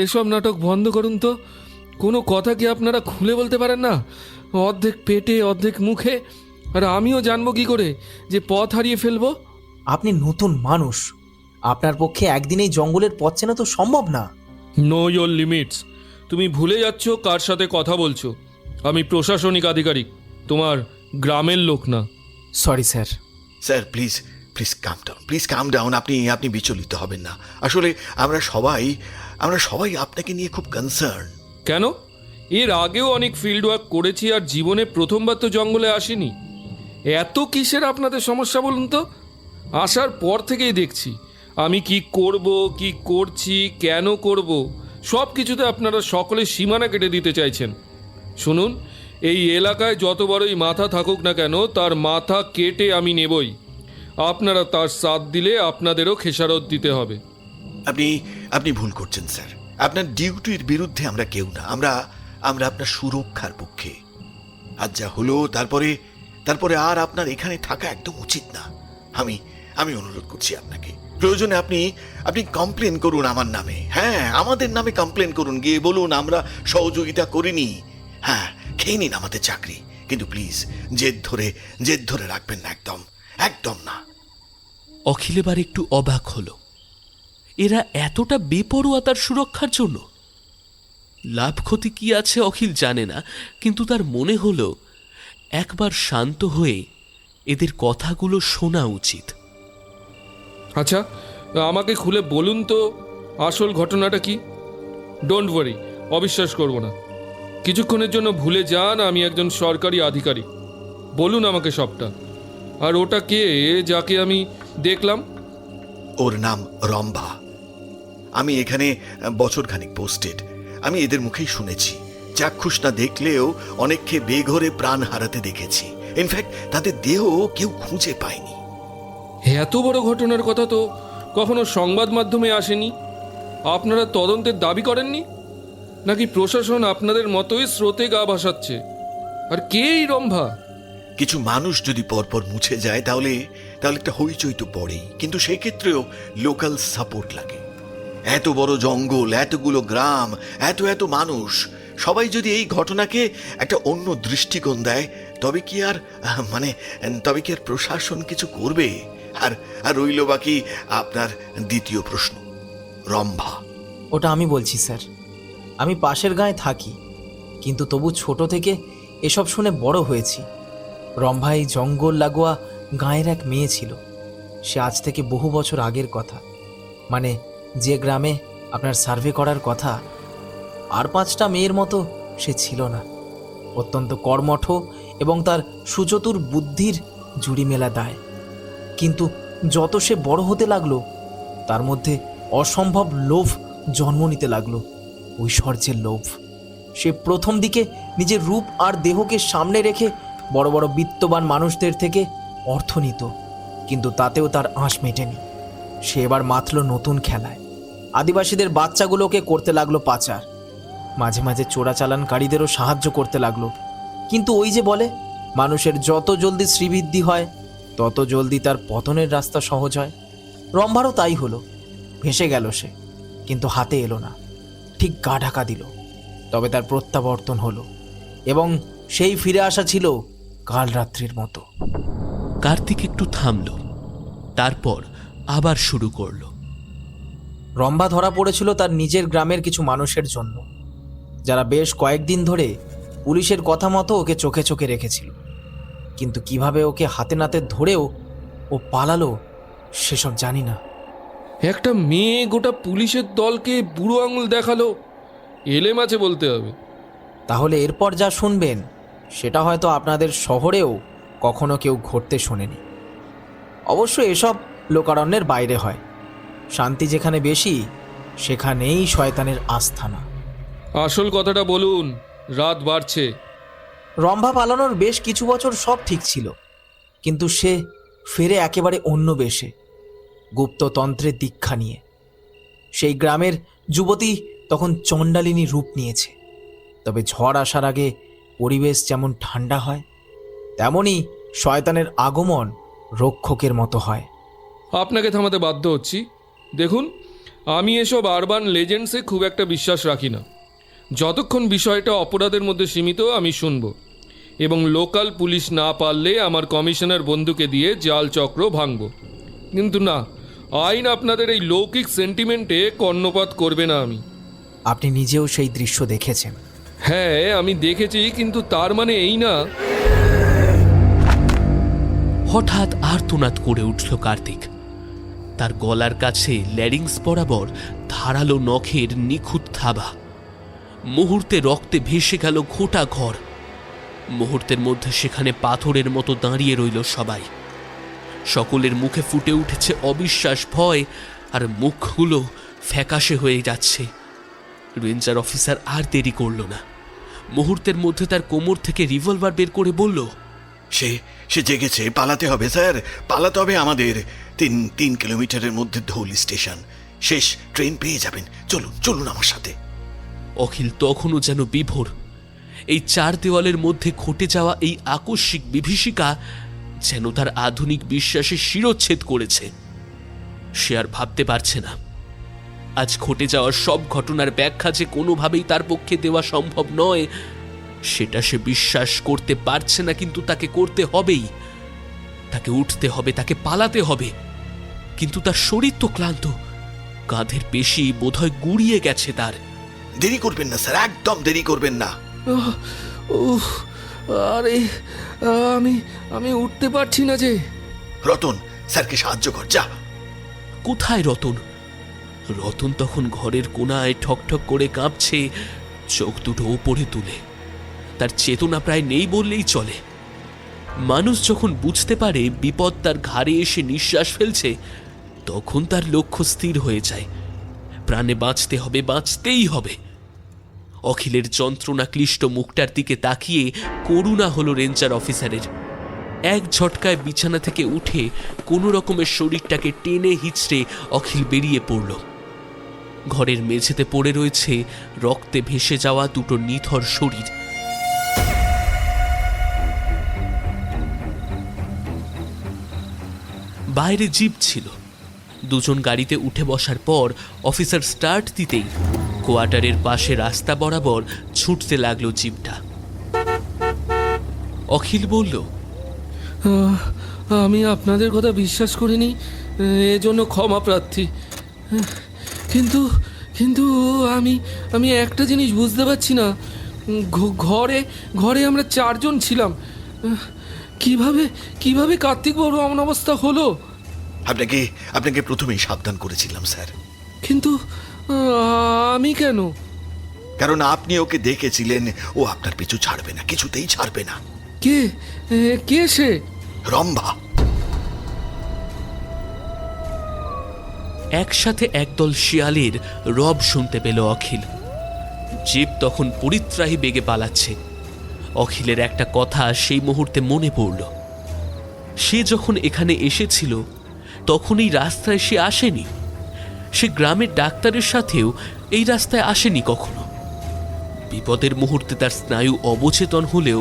এসব নাটক বন্ধ করুন তো। কোনো কথা কি আপনারা খুলে বলতে পারেন না? অর্ধেক পেটে অর্ধেক মুখে। আর আমিও জানবো কি করে যে পথ হারিয়ে ফেলবো? আপনি নতুন মানুষ, আপনার পক্ষে একদিনেই জঙ্গলের পথ চেনা তো সম্ভব না। Know your limits. তুমি ভুলে যাচ্ছ কার সাথে কথা বলছো। আমি প্রশাসনিক আধিকারিক, তোমার গ্রামের লোক না। Sorry sir. Sir please please calm down. আপনি বিচলিত হবেন না। আসলে আমরা সবাই আপনাকে নিয়ে খুব কনসার্ন। কেন? এর আগেও অনেক ফিল্ড ওয়ার্ক করেছি, আর জীবনে প্রথমবার তো জঙ্গলে আসিনি। এত কিসের আপনাদের সমস্যা বলুন তো? আসার পর থেকেই দেখছি আমি কি করব, কি করছি, কেন করব, সব কিছুতে আপনারা সকলে সীমানা কেটে দিতে চাইছেন। শুনুন, এই এলাকায় যত বড়ই মাথা থাকুক না কেন, তার মাথা কেটে আমি নেবই। আপনারা তার সাথ দিলে আপনাদেরও খেসারত দিতে হবে। আপনি ভুল করছেন স্যার। আপনার ডিউটির বিরুদ্ধে আমরা কেউ না। আমরা আপনার সুরক্ষার পক্ষে। আজ যা হলো তারপরে আর আপনার এখানে থাকা একদম উচিত না। আমি অনুরোধ করছি আপনাকে, প্রয়োজনে আপনি কমপ্লেন করুন আমার নামে। হ্যাঁ, আমাদের নামে কমপ্লেন করুন, গিয়ে বলুন আমরা সহযোগিতা করিনি। হ্যাঁ, খেয়ে নিন আমাদের চাকরি, কিন্তু প্লিজ জেদ ধরে রাখবেন না, একদম না। অখিল এবার একটু অবাক হল। এরা এতটা বেপরোয়া তার সুরক্ষার জন্য? লাভ ক্ষতি কি আছে অখিল জানে না, কিন্তু তার মনে হলো একবার শান্ত হয়ে এদের কথাগুলো শোনা উচিত। আচ্ছা, আমাকে খুলে বলুন তো আসল ঘটনাটা কি? ডোন্ট ওয়ারি, অবিশ্বাস করব না। কিছুক্ষণের জন্য ভুলে যান আমি একজন সরকারি আধিকারিক। বলুন আমাকে সবটা। আর ওটা কে যাকে আমি দেখলাম? ওর নাম রম্ভা। আমি এখানে বছরখানিক পোস্টেড। আমি এদের মুখেই শুনেছি। চাক্ষুষ না দেখলেও অনেককে বেঘরে প্রাণ হারাতে দেখেছি। ইনফ্যাক্ট তাদের দেহ কেউ খুঁজে পায়নি। এত বড় ঘটনার কথা তো কখনো সংবাদ মাধ্যমে আসেনি। আপনারা তদন্তের দাবি করেননি? নাকি প্রশাসন আপনাদের মতোই স্রোতে গা ভাসাচ্ছে? আর কে এই রম্ভা? কিছু মানুষ যদি পরপর মুছে যায় তাহলে একটা হইচই তো পড়েই, কিন্তু সেই ক্ষেত্রেও লোকাল সাপোর্ট লাগে। এত বড় জঙ্গল, এতগুলো গ্রাম, এত মানুষ, সবাই যদি এই ঘটনাকে একটা অন্য দৃষ্টিকোণ দেয়, তবে কি আর প্রশাসন কিছু করবে? আর রইল বাকি আপনার দ্বিতীয় প্রশ্ন, রম্ভা। ওটা আমি বলছি স্যার। আমি পাশের গাঁয়ে থাকি, কিন্তু তবু ছোট থেকে এসব শুনে বড় হয়েছি। রম্ভা এই জঙ্গল লাগোয়া গাঁয়ের এক মেয়ে ছিল। সে আজ থেকে বহু বছর আগের কথা, মানে যে গ্রামে আপনার সার্ভে করার কথা। আর 5টা মেয়ের মতো সে ছিল না। অত্যন্ত কর্মঠ এবং তার সুচতুর বুদ্ধির জুড়ি মেলা দায়। কিন্তু যত সে বড় হতে লাগলো, তার মধ্যে অসম্ভব লোভ জন্ম নিতে লাগলো, ঐশ্বর্যের লোভ। সে প্রথম দিকে নিজের রূপ আর দেহকে সামনে রেখে বড় বড় বিত্তবান মানুষদের থেকে অর্থ নিত, কিন্তু তাতেও তার আঁশ মেটেনি। সে এবার মাতল নতুন খেলায়। আদিবাসীদের বাচ্চাগুলোকে করতে লাগলো পাচার, মাঝে মাঝে চোরাচালানকারীদেরও সাহায্য করতে লাগলো। কিন্তু ওই যে বলে, মানুষের যত জলদি শ্রীবৃদ্ধি হয় তত জলদি তার পতনের রাস্তা সহজ হয়। রম্ভারও তাই হলো। ভেসে গেল সে, কিন্তু হাতে এলো না, ঠিক গা ঢাকা দিল। তবে তার প্রত্যাবর্তন হলো, এবং সেই ফিরে আসা ছিল কাল রাত্রির মতো। কার্তিক একটু থামল, তারপর আবার শুরু করল। রম্ভা ধরা পড়েছিল তার নিজের গ্রামের কিছু মানুষের জন্য, যারা বেশ কয়েকদিন ধরে পুলিশের কথা মতো ওকে চোখে চোখে রেখেছিল। কিন্তু কিভাবে ওকে হাতে নাতে ধরেও ও পালালো সেসব জানি না। একটা মেয়ে গোটা পুলিশের দলকে বুড়ো আঙুল দেখালো, এলেম আছে বলতে হবে। তাহলে এরপর যা শুনবেন সেটা হয়তো আপনাদের শহরেও কখনো কেউ ঘটতে শোনেনি। অবশ্য এসব লোকারণ্যের বাইরে হয়। শান্তি যেখানে বেশি সেখানেই শয়তানের আস্থানা। আসল কথাটা বলুন, রাত বাড়ছে। রম্ভা পালানোর বেশ কিছু বছর সব ঠিক ছিল, কিন্তু সে ফেরে একেবারে অন্য বেশে, গুপ্ততন্ত্রের দীক্ষা নিয়ে। সেই গ্রামের যুবতী তখন চণ্ডালিনী রূপ নিয়েছে। তবে ঝড় আসার আগে পরিবেশ যেমন ঠান্ডা হয়, তেমনই শয়তানের আগমন রক্ষকের মতো হয়। আপনাকে থামাতে বাধ্য হচ্ছি। দেখুন, আমি এসব আরবান লেজেন্ডসে খুব একটা বিশ্বাস রাখি না। যতক্ষণ বিষয়টা অপরাধের মধ্যে সীমিত আমি শুনব, এবং লোকাল পুলিশ না পারলে আমার কমিশনার বন্ধুকে দিয়ে জাল চক্র ভাঙব। কিন্তু না, আইন আপনাদের এই লৌকিক সেন্টিমেন্টে কর্ণপাত করবে না। আমি আপনি নিজেও সেই দৃশ্য দেখেছেন। হ্যাঁ, আমি দেখেছি, কিন্তু তার মানে এই না। হঠাৎ আর্তনাদ করে উঠল কার্তিক। তার গলার কাছে ল্যারিংস বরাবর ধারালো নখের নিখুঁত থাবা। মুহূর্তে রক্তে ভেসে গেল গোটা ঘর। মুহূর্তের মধ্যে সেখানে পাথরের মতো দাঁড়িয়ে রইল সবাই। সকলের মুখে ফুটে উঠেছে অবিশ্বাস, ভয়, আর মুখগুলো ফ্যাকাশে হয়ে যাচ্ছে। রেঞ্জার অফিসার আর দেরি করল না। মুহূর্তের মধ্যে তার কোমর থেকে রিভলভার বের করে বলল, সে জেগেছে, পালাতে হবে স্যার, পালাতে হবে আমাদের। 3 কিলোমিটারের মধ্যে ধৌলি স্টেশন, শেষ ট্রেন পেয়ে যাবেন। চলুন চলুন আমার সাথে। অখিল তখনও যেন বিভোর। এই 4 দেওয়ালের মধ্যে ঘটে যাওয়া এই আকস্মিক বিভীষিকা যেন তার আধুনিক বিশ্বাসে শিরচ্ছেদ করেছে। সে আর ভাবতে পারছে না। আজ ঘটে যাওয়া সব ঘটনার ব্যাখ্যা যে কোনোভাবেই তার পক্ষে দেওয়া সম্ভব নয়, সেটা সে বিশ্বাস করতে পারছে না। কিন্তু তাকে করতে হবেই। তাকে উঠতে হবে, তাকে পালাতে হবে। কিন্তু তার শরীর তো ক্লান্ত, কাঁধের পেশি বোধহয় গুড়িয়ে গেছে তার। দেরি করবেন না স্যার, একদম দেরি করবেন না। আরে আমি উঠতে পারছি না যে। রতন, স্যারকে সাহায্য কর, যা। কোথায় রতন? রতন তখন ঘরের কোণায় ঠকঠক করে কাঁপছে, চোখ দুটো ওপরে তুলে। তার চেতনা প্রায় নেই বললেই চলে। মানুষ যখন বুঝতে পারে বিপদ তার ঘাড়ে এসে নিঃশ্বাস ফেলছে, তখন তার লক্ষ্য স্থির হয়ে যায়। প্রাণে বাঁচতে হবে, বাঁচতেই হবে। অখিলের যন্ত্রণা ক্লিষ্ট মুখটার দিকে তাকিয়ে করুণা হলো রেঞ্জার অফিসারের। এক ঝটকায় বিছানা থেকে উঠে কোনো রকমের শরীরটাকে টেনে হিচড়ে অখিল বেরিয়ে পড়ল। ঘরের মেঝেতে পড়ে রয়েছে রক্তে ভেসে যাওয়া দুটো নিথর শরীর। বাইরে জিপ ছিল। দুজন গাড়িতে উঠে বসার পর অফিসার স্টার্ট দিতেই কোয়ার্টারের পাশে রাস্তা বরাবর ছুটতে লাগলো জিপটা। অখিল বলল, আমি আপনাদের কথা বিশ্বাস করিনি, এজন্য ক্ষমা প্রার্থী। কিন্তু কিন্তু আমি একটা জিনিস বুঝতে পারছি না। ঘরে আমরা 4 জন ছিলাম। কিভাবে কার্তিক বাবুর এমন অবস্থা হলো? আপনাকে প্রথমেই সাবধান করেছিলাম স্যার। কিন্তু আমি কেন? কারণ আপনি ওকে দেখেছিলেন। ও আপনার পিছু ছাড়বে না, কিছুতেই ছাড়বে না। কে সে? রম্ভা। একসাথে একদল শিয়ালের রব শুনতে পেল অখিল। জিপ তখন পরিত্রাহী বেগে পালাচ্ছে। অখিলের একটা কথা সেই মুহূর্তে মনে পড়ল। সে যখন এখানে এসেছিল তখন এই রাস্তায় সে আসেনি। সে গ্রামের ডাক্তারের সাথেও এই রাস্তায় আসেনি কখনো। বিপদের মুহূর্তে তার স্নায়ু অবচেতন হলেও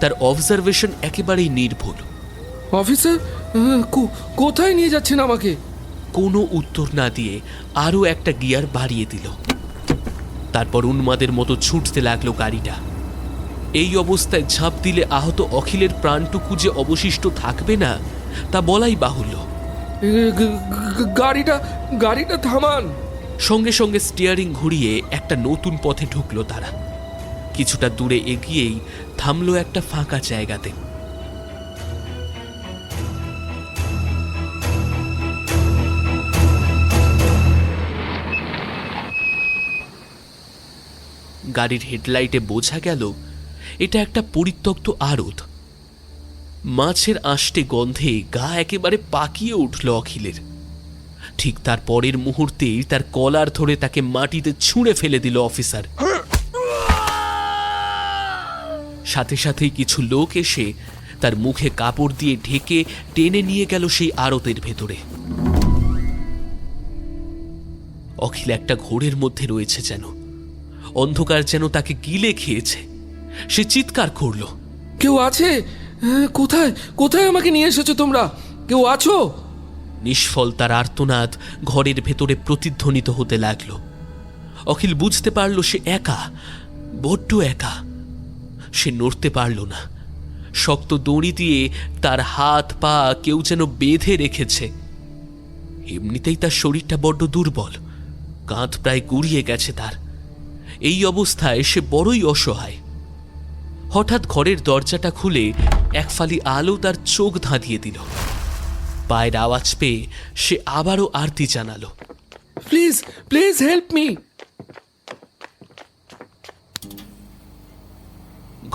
তার অবজারভেশন একেবারেই নির্ভুল। অফিসার, কোথায় নিয়ে যাচ্ছেন আমাকে? কোনো উত্তর না দিয়ে আরও একটা গিয়ার বাড়িয়ে দিল। তারপর উন্মাদের মতো ছুটতে লাগলো গাড়িটা। এই অবস্থায় ঝাঁপ দিলে আহত অখিলের প্রাণটুকু যে অবশিষ্ট থাকবে না তা বলাই বাহুল্য। গাড়িটা থামান। সঙ্গে সঙ্গে স্টিয়ারিং ঘুরিয়ে একটা নতুন পথে ঢুকলো তারা। কিছুটা দূরে এগিয়েই থামলো একটা ফাঁকা জায়গাতে। গাড়ির হেডলাইটে বোঝা গেল এটা একটা পরিত্যক্ত আড়ত। মাছের আষ্টে গন্ধে গা একেবারে পাকিয়ে উঠল অখিলের। ঠিক তার পরের মুহূর্তেই তার কলার ধরে তাকে মাটিতে ছুঁড়ে ফেলে দিল অফিসার। সাথে সাথেই কিছু লোক এসে তার মুখে কাপড় দিয়ে ঢেকে টেনে নিয়ে গেল সেই আড়তের ভেতরে। অখিল একটা ঘোরের মধ্যে রয়েছে যেন, অন্ধকার যেন তাকে গিলে খেয়েছে। সে চিৎকার করল, কেউ আছে? কোথায় কোথায় আমাকে নিয়ে এসেছো তোমরা? কেউ আছো? নিষ্ফল তার আর্তনাদ ঘরের ভেতরে প্রতিধ্বনিত হতে লাগলো। অখিল বুঝতে পারল সে একা, বড্ড একা। সে নড়তে পারল না। শক্ত দড়ি দিয়ে তার হাত পা কেউ যেন বেঁধে রেখেছে। এমনিতেই তার শরীরটা বড্ড দুর্বল, কাঁধ প্রায় গুড়িয়ে গেছে তার। এই অবস্থায় সে বড়ই অসহায়। হঠাৎ ঘরের দরজাটা খুলে এক ফালি আলো তার চোখ ধাঁধিয়ে দিল। পায়ের আওয়াজ পেয়ে সে আবারও আরতি জানালো, প্লিজ প্লিজ হেল্প মি।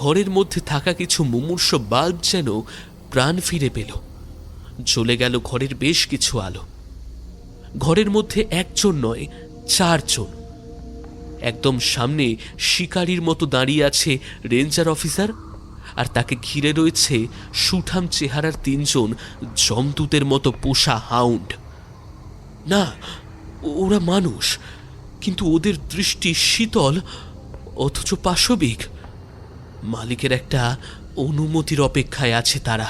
ঘরের মধ্যে থাকা কিছু মুমূর্ষ বাল্ব যেন প্রাণ ফিরে পেল। জ্বলে গেল ঘরের বেশ কিছু আলো। ঘরের মধ্যে একজন নয়, 4 জন। একদম সামনে শিকারীর মতো দাঁড়িয়ে আছে রেঞ্জার অফিসার, আর তাকে ঘিরে রয়েছে সুঠাম চেহারার 3 জন জমদূতের মতো পোষা হাউন্ড। না, ওরা মানুষ, কিন্তু ওদের দৃষ্টি শীতল অথচ পাশবিক। মালিকের একটা অনুমতির অপেক্ষায় আছে তারা।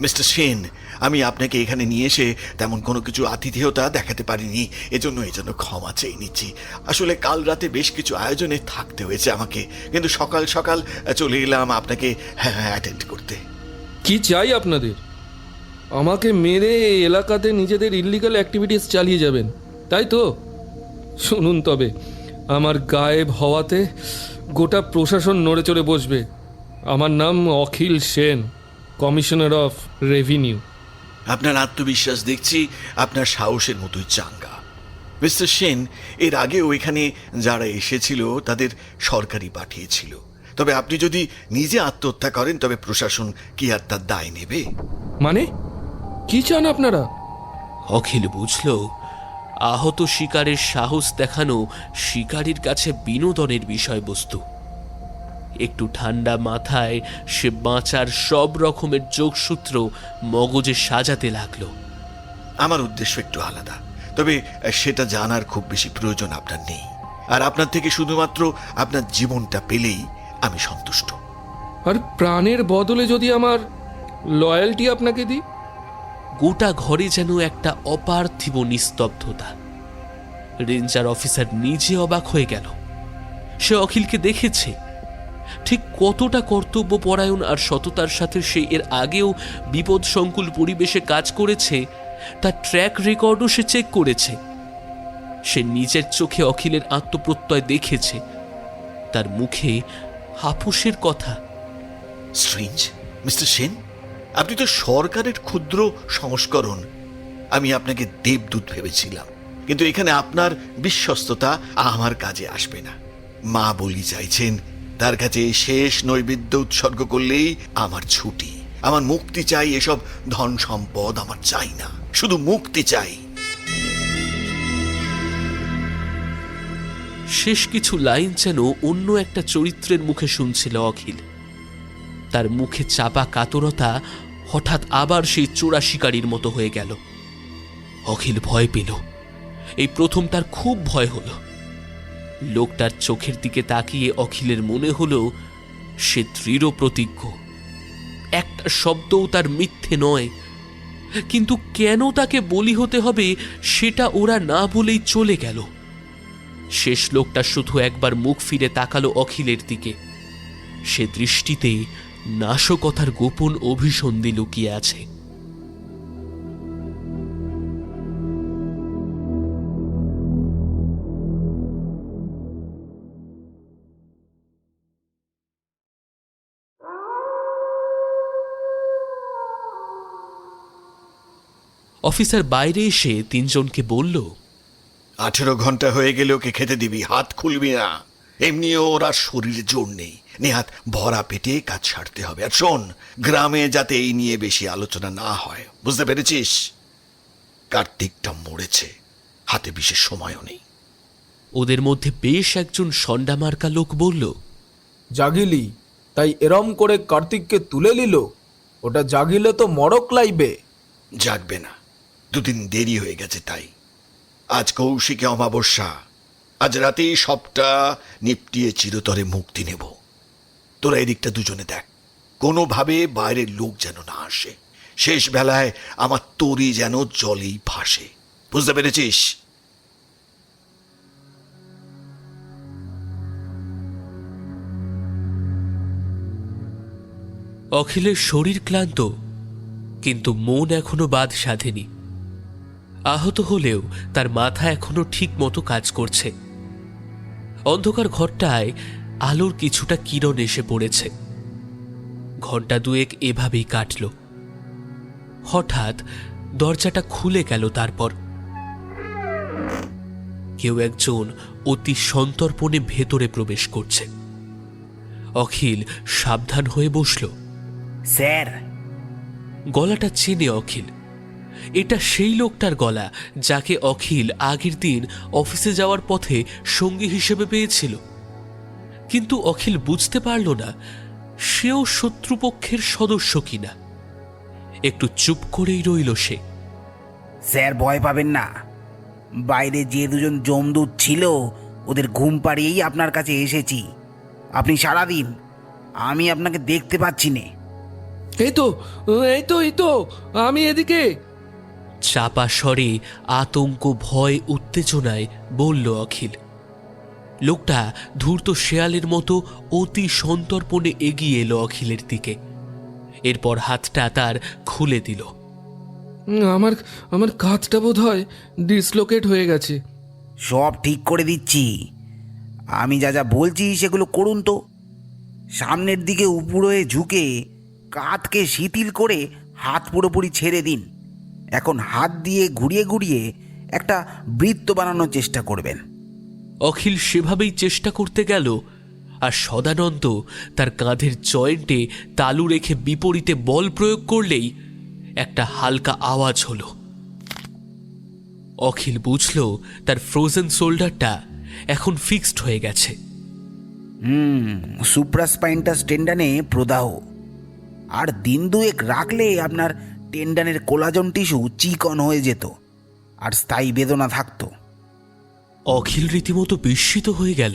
মিস্টার সেন, আমি আপনাকে এখানে নিয়ে এসে তেমন কোনো কিছু আতিথেয়তা দেখাতে পারিনি, এজন্য ক্ষমা চেয়ে নিচ্ছি। আসলে কাল রাতে বেশ কিছু আয়োজনে থাকতে হয়েছে আমাকে, কিন্তু সকাল সকাল চলে এলাম আপনাকে অ্যাটেন্ড করতে। কি চাই আপনাদের? আমাকে মেরে এই এলাকাতে নিজেদের ইল্লিগাল অ্যাক্টিভিটিস চালিয়ে যাবেন, তাই তো? শুনুন তবে, আমার গায়েব হওয়াতে গোটা প্রশাসন নড়ে চড়ে বসবে। আমার নাম অখিল সেন, কমিশনার অফ রেভিনিউ। আপনার আত্মবিশ্বাস দেখছি আপনার সাহসের মতোই চাঙ্গা। মিস্টার সেন, এর আগে ওইখানে যারা এসেছিল তাদের সরকারি পাঠিয়েছিল। তবে আপনি যদি নিজে আত্মহত্যা করেন তবে প্রশাসন কি আর তার দায় নেবে? মানে কি চান আপনারা? অখিল বুঝল আহত শিকারের সাহস দেখানো শিকারীর কাছে বিনোদনের বিষয়বস্তু। একটু ঠান্ডা মাথায় সে বাঁচার সব রকমের যোগসূত্র মগজে সাজাতে লাগলো। আমার উদ্দেশ্য একটু আলাদা, তবে সেটা জানার খুব বেশি প্রয়োজন আপনার নেই। আর আপনার থেকে শুধুমাত্র আপনার জীবনটা পেলেই আমি সন্তুষ্ট। আর প্রাণের বদলে যদি আমার লয়্যালটি আপনাকে দিই? গোটা ঘরে যেন একটা অপার্থিব নিস্তব্ধতা। রেঞ্জার অফিসার নিজে অবাক হয়ে গেল। সে অখিলকে দেখেছে, ঠিক কতটা কর্তব্যপরায়ণ আর সততার সাথে সে এর আগেও বিপদসংকুল পরিবেশে কাজ করেছে তার ট্র্যাক রেকর্ডও সে চেক করেছে। সে নিজের চোখে অখিলের আত্মপ্রত্যয় দেখেছে, তার মুখে হাপুসের কথা। স্ট্রেঞ্জ, মিস্টার সেন, আপনি তো সরকারের ক্ষুদ্র সংস্করণ। আমি আপনাকে দেবদূত ভেবেছিলাম, কিন্তু এখানে আপনার বিশ্বস্ততা আমার কাজে আসবে না। মা বলি চাইছেন, তার কাছে শেষ নৈবেদ্য উৎসর্গ করলেই আমার ছুটি। আমার মুক্তি চাই, এসব ধন সম্পদ আমার চাই না, শুধু মুক্তি চাই। শেষ কিছু লাইন যেন অন্য একটা চরিত্রের মুখে শুনছিল অখিল। তার মুখে চাপা কাতরতা হঠাৎ আবার সেই চোরা শিকারীর মতো হয়ে গেল। অখিল ভয় পেল। এই প্রথম তার খুব ভয় হলো। লোকটার চোখের দিকে তাকিয়ে অখিলের মনে হলো সে দৃঢ় প্রতিজ্ঞ, একটা শব্দও তার মিথ্যে নয়। কিন্তু কেন তাকে বলি হতে হবে সেটা ওরা না বলেই চলে গেল। শেষ লোকটা শুধু একবার মুখ ফিরে তাকালো অখিলের দিকে। সে দৃষ্টিতে নাশকতার গোপন অভিসন্ধি লুকিয়ে আছে। অফিসার বাইরে এসে তিনজনকে বলল, 18 ঘন্টা হয়ে গেলে ওকে খেতে দিবি, হাত খুলবি না। এমনিও ওর আর শরীরে জোর নেই, নেহাত ভরা পেটে কাজ সারতে হবে। আর শোন, গ্রামে যাতে এই নিয়ে বেশি আলোচনা না হয়, বুঝতে পেরেছিস? কার্তিকটা মরেছে, হাতে বিশেষ সময়ও নেই। ওদের মধ্যে বেশ একজন সন্ডামার্কা লোক বলল, জাগিলি তাই এরম করে কার্তিককে তুলে নিল? ওটা জাগিলে তো মরক লাইবে। জাগবে না, 2 দিন দেরি হয়ে গেছে তাই। আজ কৌশিকে অমাবস্যা, আজ রাতেই সবটা নিপটিয়ে চিরতরে মুক্তি নেব। তোরা এদিকটা দুজনে দেখ, কোনোভাবে বাইরের লোক যেন না আসে। শেষ বেলায় আমার তরি যেন জলেই ভাসে, বুঝতে পেরেছিস? অখিলের শরীর ক্লান্ত, কিন্তু মন এখনো বাদ সাধেনি। আহত হলেও তার মাথা এখনো ঠিক মতো কাজ করছে। অন্ধকার ঘরটায় আলোর কিছুটা কিরণ এসে পড়েছে। ঘন্টা 2 এভাবেই কাটল। হঠাৎ দরজাটা খুলে গেল। তারপর কেউ একজন অতি সন্তর্পণে ভেতরে প্রবেশ করছে। অখিল সাবধান হয়ে বসল। স্যার, গলাটা চেনে অখিল। এটা সেই লোকটার গলা যাকে অখিল আগের দিন অফিসে যাওয়ার পথে সঙ্গী হিসেবে পেয়েছিল। কিন্তু অখিল বুঝতে পারল না সেও শত্রুপক্ষের সদস্য কিনা। একটু চুপ করেই রইল সে। স্যার ভয় পাবেন না, বাইরে যে 2জন জমদূত ছিল ওদের ঘুম পাড়িয়েই আপনার কাছে এসেছি। আপনি সারাদিন, আমি আপনাকে দেখতে পাচ্ছি না। এই তো এই তো এই তো আমি এদিকে। চাপা স্বরে আতঙ্ক, ভয়, উত্তেজনায় বলল অখিল। লোকটা ধূর্ত শেয়ালের মতো অতি সন্তর্পণে এগিয়ে এলো অখিলের দিকে। এরপর হাতটা তার খুলে দিল। আমার আমার কাঁধটা বোধ হয় ডিসলোকেট হয়ে গেছে। সব ঠিক করে দিচ্ছি, আমি যা যা বলছি সেগুলো করুন তো। সামনের দিকে উপর হয়ে ঝুঁকে কাঁধকে শিথিল করে হাত পুরোপুরি ছেড়ে দিন। এখন হাত দিয়ে ঘুরিয়ে ঘুরিয়ে একটা বৃত্ত বানানোর চেষ্টা করবেন। অখিল সেভাবেই চেষ্টা করতে গেল, আর সদানন্দ তার কাঁধের জয়েন্টে তালু রেখে বিপরীতে বল প্রয়োগ করলেই একটা হালকা আওয়াজ হলো। অখিল বুঝল তার ফ্রোজেন শোল্ডারটা এখন ফিক্সড হয়ে গেছে। সুপ্রাস্পাইনটাস টেন্ডানে প্রদাহ। আর দিন 2 রাখলে আপনার টেন্ডানের কোলাজন টিস্যু চিকন হয়ে যেত আর স্থায়ী বেদনা থাকতো। অখিল রীতিমতো বিস্মিত হয়ে গেল।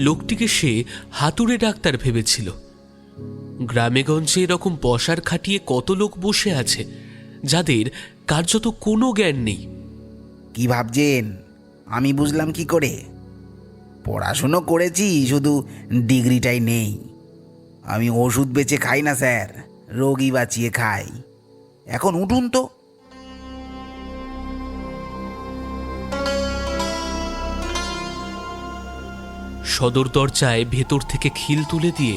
লোকটিকে সে হাতুড়ে ডাক্তার ভেবেছিল। গ্রামেগঞ্জে এরকম বসার খাটিয়ে কত লোক বসে আছে যাদের কার্যত কোনো জ্ঞান নেই। কি ভাবছেন আমি বুঝলাম কি করে? পড়াশুনো করেছি, শুধু ডিগ্রিটাই নেই। আমি ওষুধ বেচে খাই না স্যার, রোগী বাঁচিয়ে খাই। এখন উঠুন তো। সদর দরজায় ভেতর থেকে খিল তুলে দিয়ে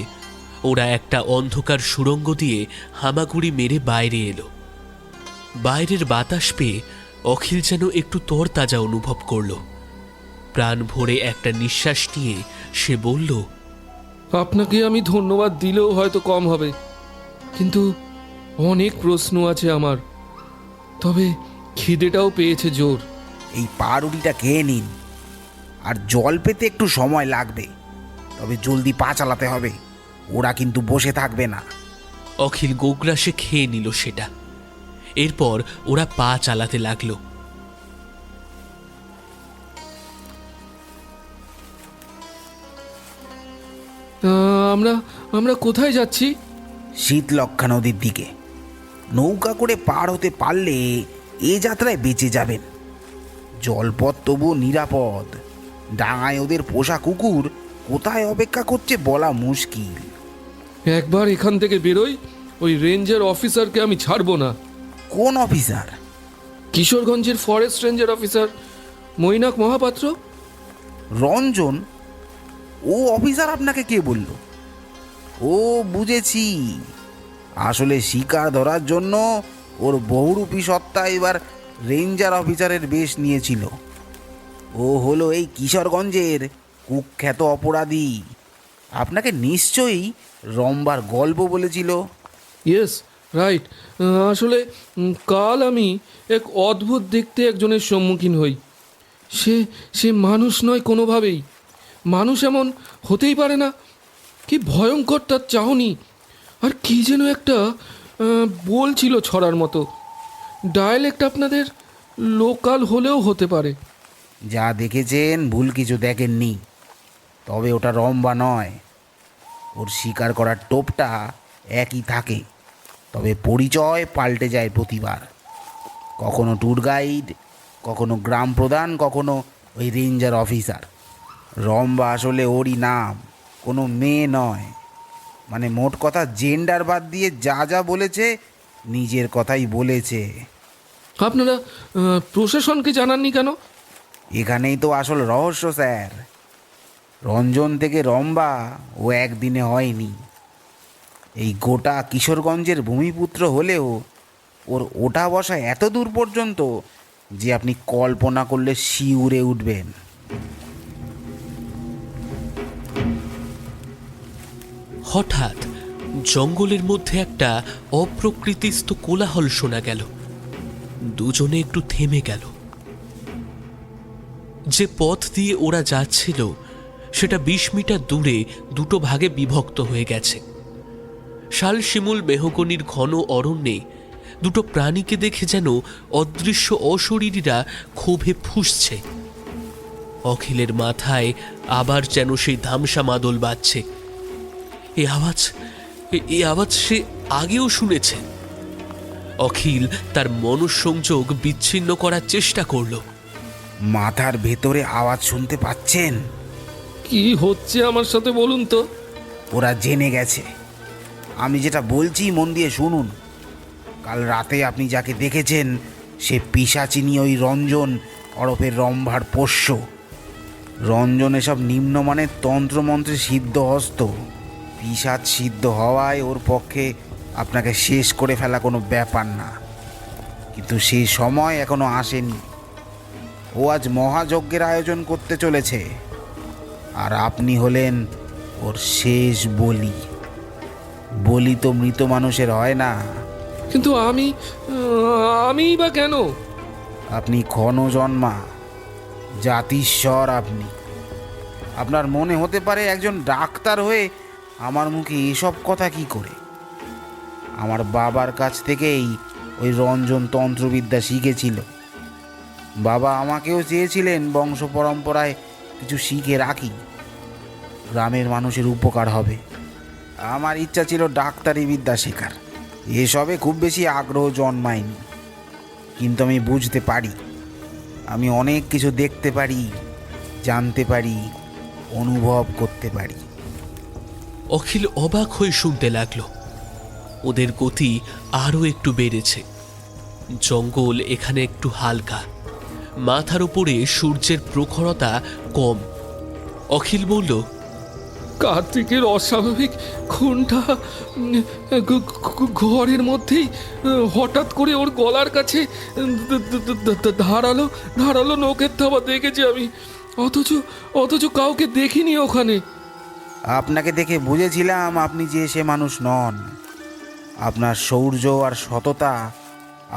ওরা একটা অন্ধকার সুড়ঙ্গ দিয়ে হামাগুড়ি মেরে বাইরে এলো। বাইরের বাতাস পেয়ে অখিল যেন একটু তরতাজা অনুভব করল। প্রাণ ভরে একটা নিঃশ্বাস নিয়ে সে বলল, আপনাকে আমি ধন্যবাদ দিলেও হয়তো কম হবে, কিন্তু অনেক প্রশ্ন আছে আমার। তবে খিদেটাও পেয়েছে জোর। এই পাউরুটিটা খেয়ে নিন, আর জল পেতে একটু সময় লাগবে, তবে জলদি পা চালাতে হবে। ওরা কিন্তু বসে থাকবে না। অখিল গোগ্রাসে খেয়ে নিল সেটা। এরপর ওরা পা চালাতে লাগলো। আমরা আমরা কোথায় যাচ্ছি? শীতলক্ষা নদীর দিকে। নৌকা করে পার হতে পারলে এ যাত্রায় বেঁচে যাবেন। জলপথ তবু নিরাপদ। ডাঙায় ওদের পোষা কুকুর কোথায় অপেক্ষা করছে বলা মুশকিল। একবার এখান থেকে বেরোই, ওই রেঞ্জার অফিসারকে আমি ছাড়বো না। কোন অফিসার? কিশোরগঞ্জের forest ranger officer Mainak Mahapatra. Ranjan? ও অফিসার আপনাকে কে বলল? ও বুঝেছি, আসলে শিকার ধরার জন্য ওর বহুরূপী সত্তা এবার রেঞ্জার অফিসারের বেশ নিয়েছিল। ও হলো এই কিশোরগঞ্জের কুখ্যাত অপরাধী। আপনাকে নিশ্চয়ই রম্বার গল্প বলেছিল। Yes, right. আসলে কাল আমি এক অদ্ভুত দেখতে একজনের সম্মুখীন হই। সে সে মানুষ নয় কোনোভাবেই। মানুষ এমন হতেই পারে না। কি ভয়ঙ্কর তার চাহনি, আর কি যেন একটা বলছিল ছড়ার মতো। ডায়ালেক্ট আপনাদের লোকাল হলেও হতে পারে। যা দেখেছেন ভুল কিছু দেখেননি। তবে ওটা রম্বা নয়। ওর শিকার করার টোপটা একই থাকে, তবে পরিচয় পাল্টে যায় প্রতিবার। কখনো ট্যুর গাইড, কখনো গ্রাম প্রধান, কখনো ওই রেঞ্জার অফিসার। রম্বা আসলে ওরই নাম, কোনো মেয়ে নয়। মানে মোট কথা জেন্ডার বাদ দিয়ে যা যা বলেছে নিজের কথাই বলেছে। আপনারা প্রশাসনকে জানাননি কেন? এখানেই তো আসল রহস্য স্যার। রঞ্জন থেকে রম্বা ও একদিনে হয়নি। এই গোটা কিশোরগঞ্জের ভূমিপুত্র হলেও ওর ওঠা বসা এত দূর পর্যন্ত যে আপনি কল্পনা করলে শিউরে উঠবেন। হঠাৎ জঙ্গলের মধ্যে একটা অপ্রকৃতিস্থ কোলাহল শোনা গেল। দুজনে একটু থেমে গেল। যে পথ দিয়ে ওরা যাচ্ছিল সেটা 20 মিটার দূরে দুটো ভাগে বিভক্ত হয়ে গেছে। শাল শিমুল মেহগনির ঘন অরণ্যে দুটো প্রাণীকে দেখে যেন অদৃশ্য অশরীরীরা ক্ষোভে ফুঁসছে। অখিলের মাথায় আবার যেন সেই ধামসা মাদল বাজছে। এই আওয়াজ সে আগেও শুনেছে। অখিল তার মনঃসংযোগ বিচ্ছিন্ন করার চেষ্টা করল। মাথার ভেতরে আওয়াজ শুনতে পাচ্ছেন? কি হচ্ছে আমার সাথে বলুন তো? ওরা জেনে গেছে। আমি যেটা বলছি মন দিয়ে শুনুন। কাল রাতে আপনি যাকে দেখেছেন সে পিশাচিনী ওই রঞ্জন ওরফে রম্ভার পোষ্য। রঞ্জন এসব নিম্নমানের তন্ত্রমন্ত্রে সিদ্ধহস্ত। পিশাচ সিদ্ধ হওয়ায় ওর পক্ষে আপনাকে শেষ করে ফেলা কোনো ব্যাপার না। কিন্তু সেই সময় এখনো আসেনি। ও আজ মহাযজ্ঞের আয়োজন করতে চলেছে, আর আপনি হলেন ওর শেষ বলি। বলি তো মৃত মানুষের হয় না। কিন্তু আমি বা কেন? আপনি ক্ষণজন্মা, জাতিস্বর। আপনার মনে হতে পারে একজন ডাক্তার হয়ে আমার মুখে এসব কথা কি করে। আমার বাবার কাছ থেকেই ওই রঞ্জন তন্ত্রবিদ্যা শিখেছিল। বাবা আমাকেও চেয়েছিলেন বংশ পরম্পরায় কিছু শিখে রাখি, গ্রামের মানুষের উপকার হবে। আমার ইচ্ছা ছিল ডাক্তারি বিদ্যা শেখার। এসবে খুব বেশি আগ্রহ জন্মায়নি, কিন্তু আমি বুঝতে পারি। আমি অনেক কিছু দেখতে পারি, জানতে পারি, অনুভব করতে পারি। অখিল অবাক হয়ে শুনতে লাগলো। ওদের গতি আরও একটু বেড়েছে। জঙ্গল এখানে একটু হালকা, মাথার উপরে সূর্যের প্রখরতা কম। অখিল বলল, কার্তিকের অস্বাভাবিক খুনটা ঘরের মধ্যেই হঠাৎ করে ওর গলার কাছে ধারালো ধারালো নখের থাবা দেখেছি আমি। অথচ কাউকে দেখিনি ওখানে। আপনাকে দেখে বুঝেছিলাম আপনি যে সে মানুষ নন। আপনার শৌর্য আর সততা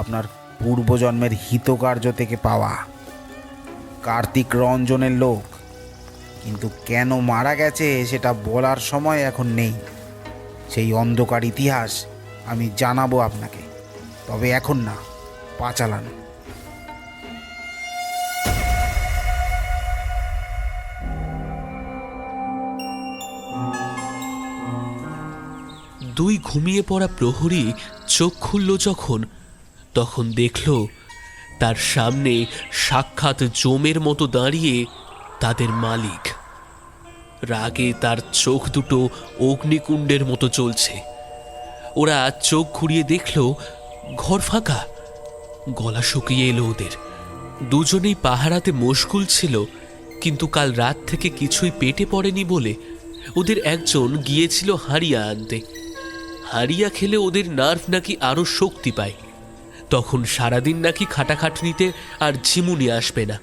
আপনার পূর্বজন্মের হিতকার্য থেকে পাওয়া। কার্তিক রঞ্জনের লোক, কিন্তু কেন মারা গেছে সেটা বলার সময় এখন নেই। সেই অন্ধকার ইতিহাস আমি জানাবো আপনাকে, তবে এখন না, পা চালানো। দুই ঘুমিয়ে পড়া প্রহরী চোখ খুলল যখন, তখন দেখল তার সামনে সাক্ষাৎ জমের মতো দাঁড়িয়ে তাদের মালিক। রাগে তার চোখ দুটো অগ্নিকুণ্ডের মতো জ্বলছে। ওরা চোখ ঘুরিয়ে দেখল ঘর ফাঁকা, গলা শুকিয়ে এলো ওদের। দুজনেই পাহারাতে মশগুল ছিল, কিন্তু কাল রাত থেকে কিছুই পেটে পড়েনি বলে ওদের একজন গিয়েছিল হাড়িয়া আনতে। হাড়িয়া খেলে ওদের নার্ভ নাকি আরও শক্তি পায়। তখন সারাদিন নাকি খাটাখাটনিতে আর ঝিমুনি আসবে না।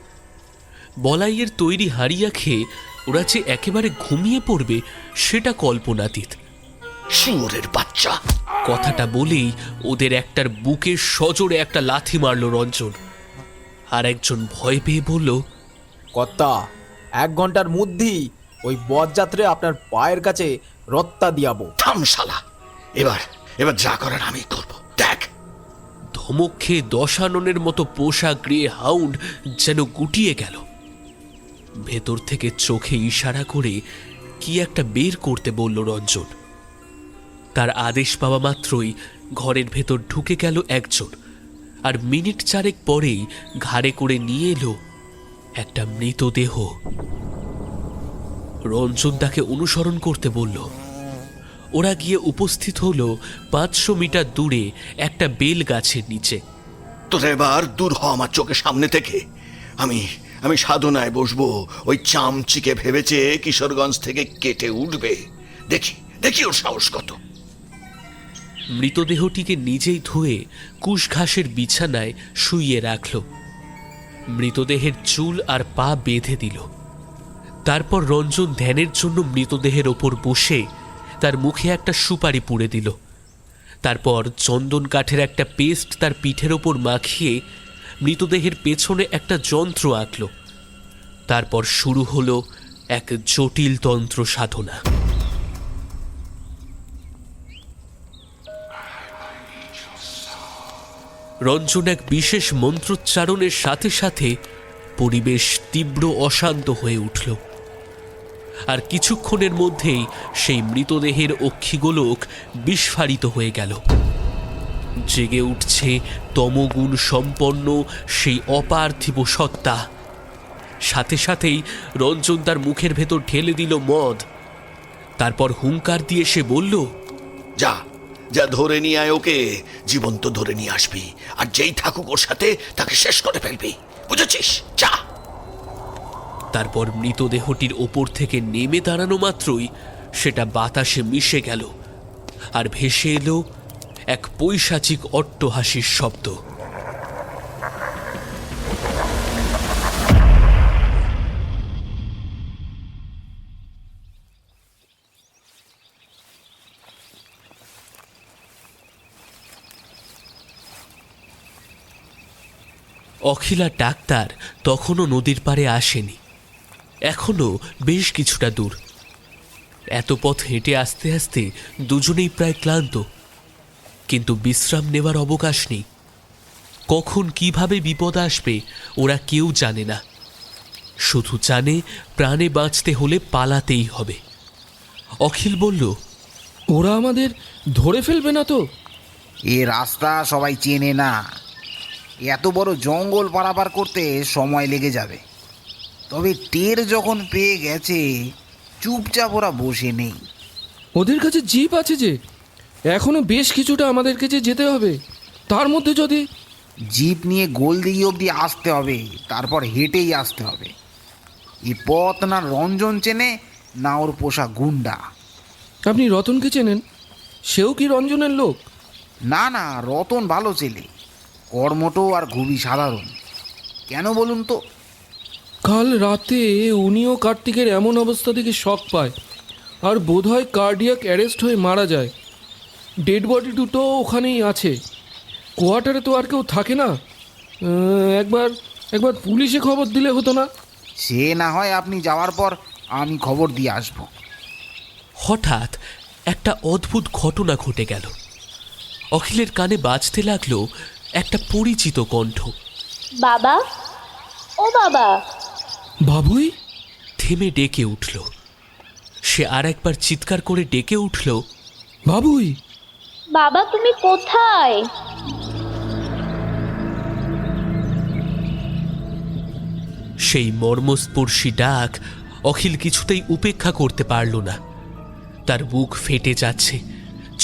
বলাইয়ের তৈরি হাড়িয়া খেয়ে ওরা যে একেবারে ঘুমিয়ে পড়বে সেটা কল্পনাতীত। শুয়োরের বাচ্চা! কথাটা বলেই ওদের একটার বুকে সজোরে একটা লাথি মারল রঞ্জন। আর একজন ভয় পেয়ে বলল, কর্তা, 1 ঘন্টার মধ্যেই ওই বরযাত্রে আপনার পায়ের কাছে রত্তা দিয়াবো। থাম শালা! এবার এবার যা করার আমি করব, দেখ। ধমক খেয়ে 10 আননের মতো পোষা গ্রে হাউন্ড যেন গুটিয়ে গেল। ভেতর থেকে চোখে ইশারা করে কি একটা বের করতে বলল রঞ্জন। তার আদেশ পাওয়া মাত্রই ঘরের ভেতর ঢুকে গেল একজন, আর মিনিট 4 পরেই ঘাড়ে করে নিয়ে এলো একটা মৃতদেহ। রঞ্জন তাকে অনুসরণ করতে বলল। ওরা গিয়ে উপস্থিত হলো 500 মিটার দূরে একটা বেল গাছের নিচে। তোরা এবার দূর হ আমার চোখের সামনে থেকে। আমি সাধনায় বসবো। ওই চামচিকে ভেবেছে কিশোরগঞ্জ থেকে কেটে উঠবে। দেখি দেখি ওর সাহস কত। মৃতদেহটিকে নিজেই ধুয়ে কুশ ঘাসের বিছানায় শুইয়ে রাখল। মৃতদেহের চুল আর পা বেঁধে দিল। তারপর রঞ্জন ধ্যানের জন্য মৃতদেহের ওপর বসে তার মুখে একটা সুপারি পুড়ে দিল। তারপর চন্দন কাঠের একটা পেস্ট তার পিঠের ওপর মাখিয়ে মৃতদেহের পেছনে একটা যন্ত্র আঁকল। তারপর শুরু হলো এক জটিল তন্ত্র সাধনা। রঞ্জন এক বিশেষ মন্ত্রোচ্চারণের সাথে সাথে পরিবেশ তীব্র অশান্ত হয়ে উঠল। আর কিছুক্ষণের মধ্যেই সেই মৃতদেহের অক্ষিগোলক বিস্ফারিত হয়ে গেল। জেগে উঠছে তমগুণ সম্পন্ন সেই অপার্থিব সত্তা। সাথে সাথেই রঞ্জন তার মুখের ভেতর ঢেলে দিল মদ। তারপর হুঙ্কার দিয়ে সে বলল, যা যা ধরে নিয়ে আয় ওকে। জীবন্ত ধরে নিয়ে আসবি, আর যেই থাকুক ওর সাথে তাকে শেষ করে ফেলবি, বুঝেছিস? যা। তারপর মৃতদেহটির ওপর থেকে নেমে দাঁড়ানো মাত্রই সেটা বাতাসে মিশে গেল, আর ভেসে এলো এক পৈশাচিক অট্টহাসির শব্দ। অখিলা ডাক্তার তখনও নদীর পাড়ে আসেনি। এখনো বেশ কিছুটা দূর। এত পথ হেঁটে আসতে আসতে দুজনেই প্রায় ক্লান্ত, কিন্তু বিশ্রাম নেওয়ার অবকাশ নেই। কখন কিভাবে বিপদ আসবে ওরা কেউ জানে না, শুধু জানে প্রাণে বাঁচতে হলে পালাতেই হবে। অখিল বলল, ওরা আমাদের ধরে ফেলবে না তো? এ রাস্তা সবাই চেনে না। এত বড় জঙ্গল পারাপার করতে সময় লেগে যাবে। তবে টের যখন পেয়ে গেছে, চুপচাপ ওরা বসে নেই। ওদের কাছে জিপ আছে যে, এখনো বেশ কিছুটা আমাদের কাছে যেতে হবে। তার মধ্যে যদি জিপ নিয়ে গোলদিঘি অবধি আসতে হবে, তারপর হেঁটেই আসতে হবে। এই পথ না রঞ্জন চেনে, না ওর পোষা গুন্ডা। আপনি রতনকে চেনেন? সেও কি রঞ্জনের লোক? না না, রতন ভালো ছেলে, কর্মটো আর খুবই সাধারণ। কেন বলুন তো? কাল রাতে উনিও কার্তিকের এমন অবস্থা দেখে শক পায়, আর বোধহয় কার্ডিয়াক অ্যারেস্ট হয়ে মারা যায়। ডেড বডি দুটো ওখানেই আছে। কোয়ার্টারে তো আর কেউ থাকে না। একবার পুলিশে খবর দিলে হতো না? সে না হয় আপনি যাওয়ার পর আমি খবর দিয়ে আসবো। হঠাৎ একটা অদ্ভুত ঘটনা ঘটে গেল। অখিলের কানে বাজতে লাগলো একটা পরিচিত কণ্ঠ। বাবা, ও বাবা। বাবুই! থেমে ডেকে উঠল। সে আর একবার চিৎকার করে ডেকে উঠল, বাবুই! বাবা, তুমি কোথায়? সেই মর্মস্পর্শী ডাক অখিল কিছুতেই উপেক্ষা করতে পারল না। তার বুক ফেটে যাচ্ছে,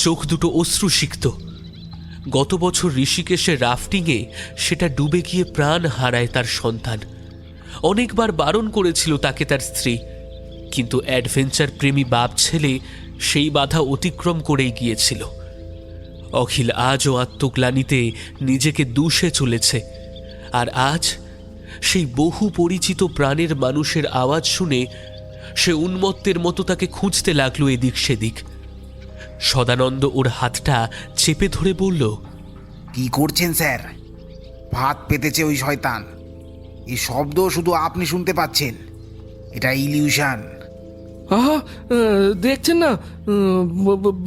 চোখ দুটো অশ্রুসিক্ত। গত বছর ঋষিকেশের রাফটিংয়ে সেটা ডুবে গিয়ে প্রাণ হারায় তার সন্তান। অনেকবার বারণ করেছিল তাকে তার স্ত্রী, কিন্তু অ্যাডভেঞ্চার প্রেমী বাপ ছেলে সেই বাধা অতিক্রম করেই গিয়েছিল। অখিল আজও আত্মগ্লানিতে নিজেকে দুষে চলেছে। আর আজ সেই বহু পরিচিত প্রাণের মানুষের আওয়াজ শুনে সে উন্মত্তের মতো তাকে খুঁজতে লাগলো এদিক সেদিক। সদানন্দ ওর হাতটা চেপে ধরে বলল, কি করছেন স্যার? ভাত পেতেছে ওই শয়তান। এই শব্দ শুধু আপনি শুনতে পাচ্ছেন, এটা ইলিউশন। আহা, দেখছেন না,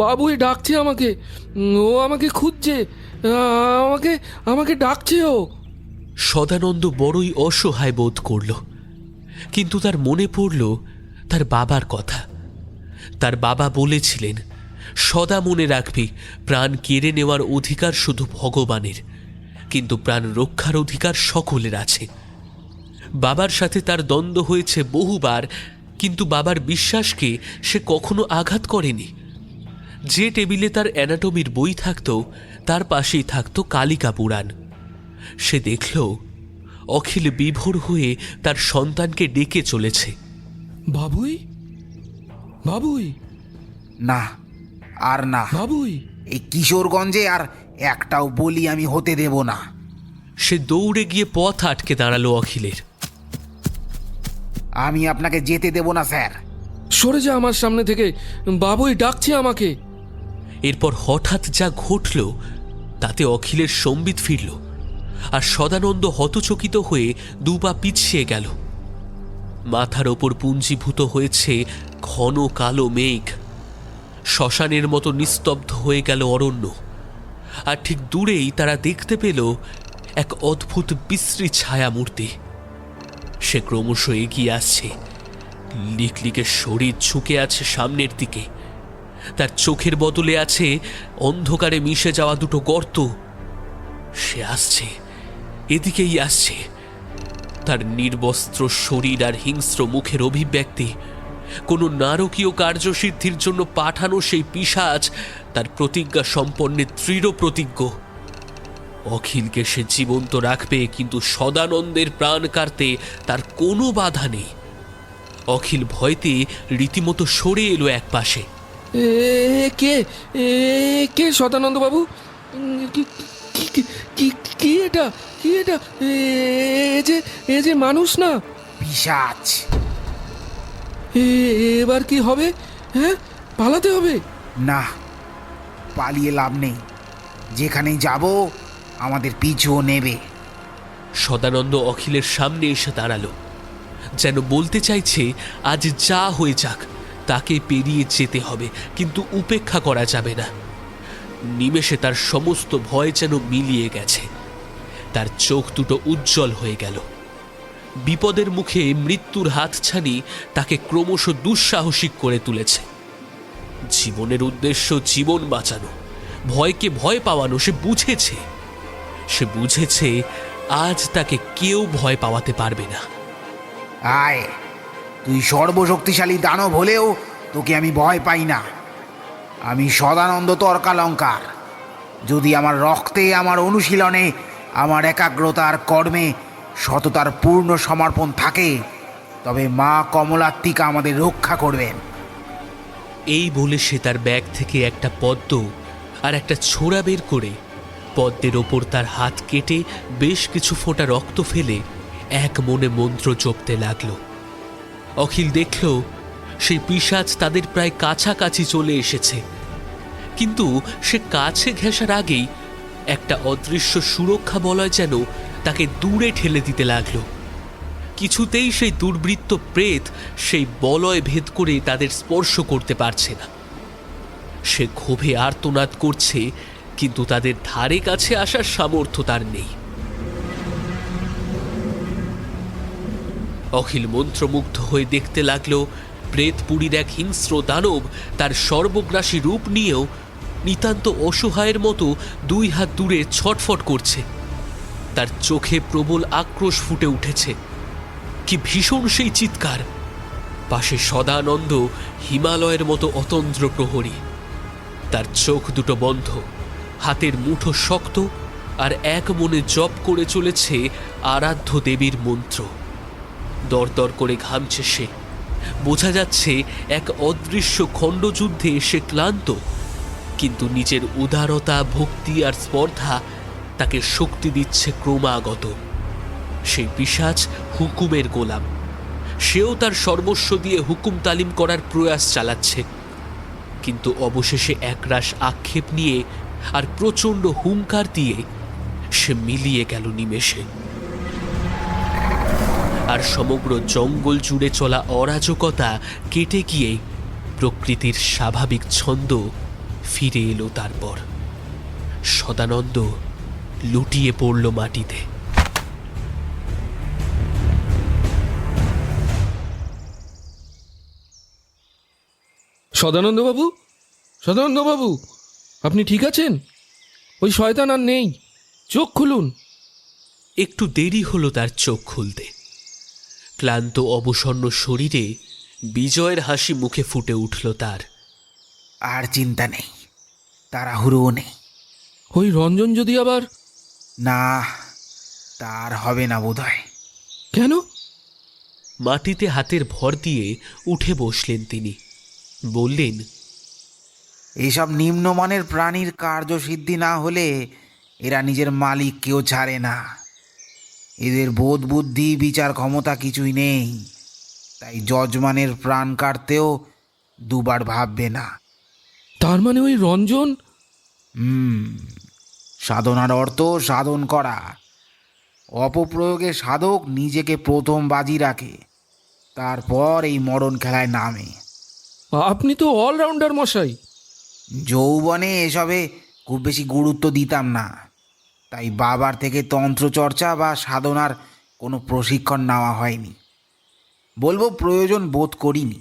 বাবুই ডাকছে আমাকে। ও আমাকে খুঁজছে, আমাকে আমাকে ডাকছে ও। সদানন্দ বড়ই অসহায় বোধ করল, কিন্তু তার মনে পড়ল তার বাবার কথা। তার বাবা বলেছিলেন, সদা মনে রাখবি, প্রাণ কেড়ে নেওয়ার অধিকার শুধু ভগবানের, কিন্তু প্রাণ রক্ষার অধিকার সকলের আছে। বাবার সাথে তার দ্বন্দ্ব হয়েছে বহুবার, কিন্তু বাবার বিশ্বাসকে সে কখনো আঘাত করেনি। যে টেবিলে তার অ্যানাটমির বই থাকত, তার পাশেই থাকত কালিকা পুরাণ। সে দেখল অখিল বিভোর হয়ে তার সন্তানকে ডেকে চলেছে। বাবুই, বাবুই, না, আর না। বাবুই। এই কিশোরগঞ্জে আর একটাও বলি আমি হতে দেব না। সে দৌড়ে গিয়ে পথ আটকে দাঁড়ালো অখিলের। আমি আপনাকে যেতে দেব না স্যার। সরে যা আমার সামনে থেকে, বাবুই ডাকছে আমাকে। এরপর হঠাৎ যা ঘটল তাতে অখিলের সম্বিত ফিরল, আর সদানন্দ হতচকিত হয়ে দুপা পিছিয়ে গেল। মাথার ওপর পুঞ্জীভূত হয়েছে ঘন কালো মেঘ। শ্মশানের মতো নিস্তব্ধ হয়ে গেল অরণ্য। আর ঠিক দূরেই তারা দেখতে পেল এক অদ্ভুত বিশ্রী ছায়া মূর্তি। সে ক্রমশ এগিয়ে আসছে। লিকলিকের শরীর ঝুঁকে আছে সামনের দিকে। তার চোখের বদলে আছে অন্ধকারে মিশে যাওয়া দুটো গর্ত। সে আসছে, এদিকেই আসছে। তার নির্বস্ত্র শরীর আর হিংস্র মুখের অভিব্যক্তি কোনো নারকীয় কার্যসিদ্ধির জন্য পাঠানো সেই পিশাচ তার প্রতিজ্ঞা সম্পন্নের দৃঢ় প্রতিজ্ঞ। অখিলকে সে জীবন্ত রাখবে, কিন্তু সদানন্দের প্রাণ কাটতে তার কোনো বাধা নেই। অখিল ভয়তে রীতিমতো সরে এলো এক পাশে। কে কে সদানন্দ বাবু? কি এটা? কি এটা? এ যে মানুষ না। পিশাচ। এবার কি হবে? হ্যাঁ, পালাতে হবে। না, পালিয়ে লাভ নেই। যেখানেই যাব আমাদের পিছুও নেবে। সদানন্দ অখিলের সামনে এসে দাঁড়ালো, যেন বলতে চাইছে আজ যা হয়ে যাক তাকে পেরিয়ে যেতে হবে, কিন্তু উপেক্ষা করা যাবে না। নিমেষে তার সমস্ত ভয় যেন মিলিয়ে গেছে। তার চোখ দুটো উজ্জ্বল হয়ে গেল। বিপদের মুখে মৃত্যুর হাতছানি তাকে ক্রমশ দুঃসাহসিক করে তুলেছে। জীবনের উদ্দেশ্য জীবন বাঁচানো, ভয়কে ভয় পাওয়ানো। সে বুঝেছে আজ তাকে কেউ ভয় পাওয়াতে পারবে না। আয়, তুই সর্বশক্তিশালী দানব হলেও তোকে আমি ভয় পাই না। আমি সদানন্দ তর্কালঙ্কার। যদি আমার রক্তে, আমার অনুশীলনে, আমার একাগ্রতার কর্মে সততার পূর্ণ সমর্পণ থাকে, তবে মা কমলাত্মিকা আমাদের রক্ষা করবেন। এই বলে সে তার ব্যাগ থেকে একটা পদ্ম আর একটা ছোরা বের করে পদ্মের ওপর তার হাত কেটে বেশ কিছু ফোঁটা রক্ত ফেলে এক মনে মন্ত্র জপতে লাগলো। অখিল দেখল সেই পিশাচ তাদের প্রায় কাছাকাছি চলে এসেছে, কিন্তু সে কাছে ঘেঁষার আগেই একটা অদৃশ্য সুরক্ষা বলয় যেন তাকে দূরে ঠেলে দিতে লাগলো। কিছুতেই সেই দুর্বৃত্ত প্রেত সেই বলয় ভেদ করে তাদের স্পর্শ করতে পারছে না। সে ক্ষোভে আর্তনাদ করছে, কিন্তু তাদের ধারে কাছে আসার সামর্থ্য তার নেই। অখিল মন্ত্রমুগ্ধ হয়ে দেখতে লাগলো প্রেতপুরীর এক হিংস্র দানব তার সর্বগ্রাসী রূপ নিয়েও নিতান্ত অসহায়ের মতো দুই হাত দূরে ছটফট করছে। তার চোখে প্রবল আক্রোশ ফুটে উঠেছে। কি ভীষণ সেই চিৎকার! পাশে সদানন্দ হিমালয়ের মতো অতন্দ্র প্রহরী। তার চোখ দুটো বন্ধ, হাতের মুঠো শক্ত, আর এক মনে জপ করে চলেছে আরাধ্য দেবীর মন্ত্র। দরদর করে ঘামছে সে। বোঝা যাচ্ছে এক অদৃশ্য খণ্ডযুদ্ধে সে ক্লান্ত। কিন্তু নিজের উদারতা, ভক্তি আর স্পর্ধা তাকে শক্তি দিচ্ছে ক্রমাগত। সেই পিশাচ হুকুমের গোলাম। সেও তার সর্বস্ব দিয়ে হুকুম তালিম করার প্রয়াস চালাচ্ছে, কিন্তু অবশেষে একরাশ আক্ষেপ নিয়ে আর প্রচণ্ড হুঙ্কার দিয়ে সে মিলিয়ে গেল নিমেষে। আর সমগ্র জঙ্গল জুড়ে চলা অরাজকতা কেটে গিয়ে প্রকৃতির স্বাভাবিক ছন্দ ফিরে এলো। তারপর সদানন্দ লুটিয়ে পড়ল মাটিতে। সদানন্দবাবু, সদানন্দবাবু, আপনি ঠিক আছেন? ওই শয়তান আর নেই, চোখ খুলুন। একটু দেরি হলো তার চোখ খুলতে। ক্লান্ত অবসন্ন শরীরে বিজয়ের হাসি মুখে ফুটে উঠল তার। আর চিন্তা নেই, তাড়াহুড়োও নেই। ওই রঞ্জন যদি আবার... না, তার হবে না বোধহয়। কেন? মাটিতে হাতের ভর দিয়ে উঠে বসলেন তিনি। বললেন, এইসব নিম্নমানের প্রাণীর কার্যসিদ্ধি না হলে এরা নিজের মালিককেও ছাড়ে না। এদের বোধ বুদ্ধি বিচার ক্ষমতা কিছুই নেই, তাই যজমানের প্রাণ কাটতেও দুবার ভাববে না। তার মানে ওই রঞ্জন... সাধনার অর্থ সাধন করা। অপপ্রয়োগে সাধক নিজেকে প্রথম বাজি রাখে, তারপর এই মরণ খেলায় নামে। আপনি তো অলরাউন্ডার মশাই। যৌবনে এসবে খুব বেশি গুরুত্ব দিতাম না, তাই বাবার থেকে তন্ত্রচর্চা বা সাধনার কোনো প্রশিক্ষণ নেওয়া হয়নি। বলবো প্রয়োজন বোধ করিনি।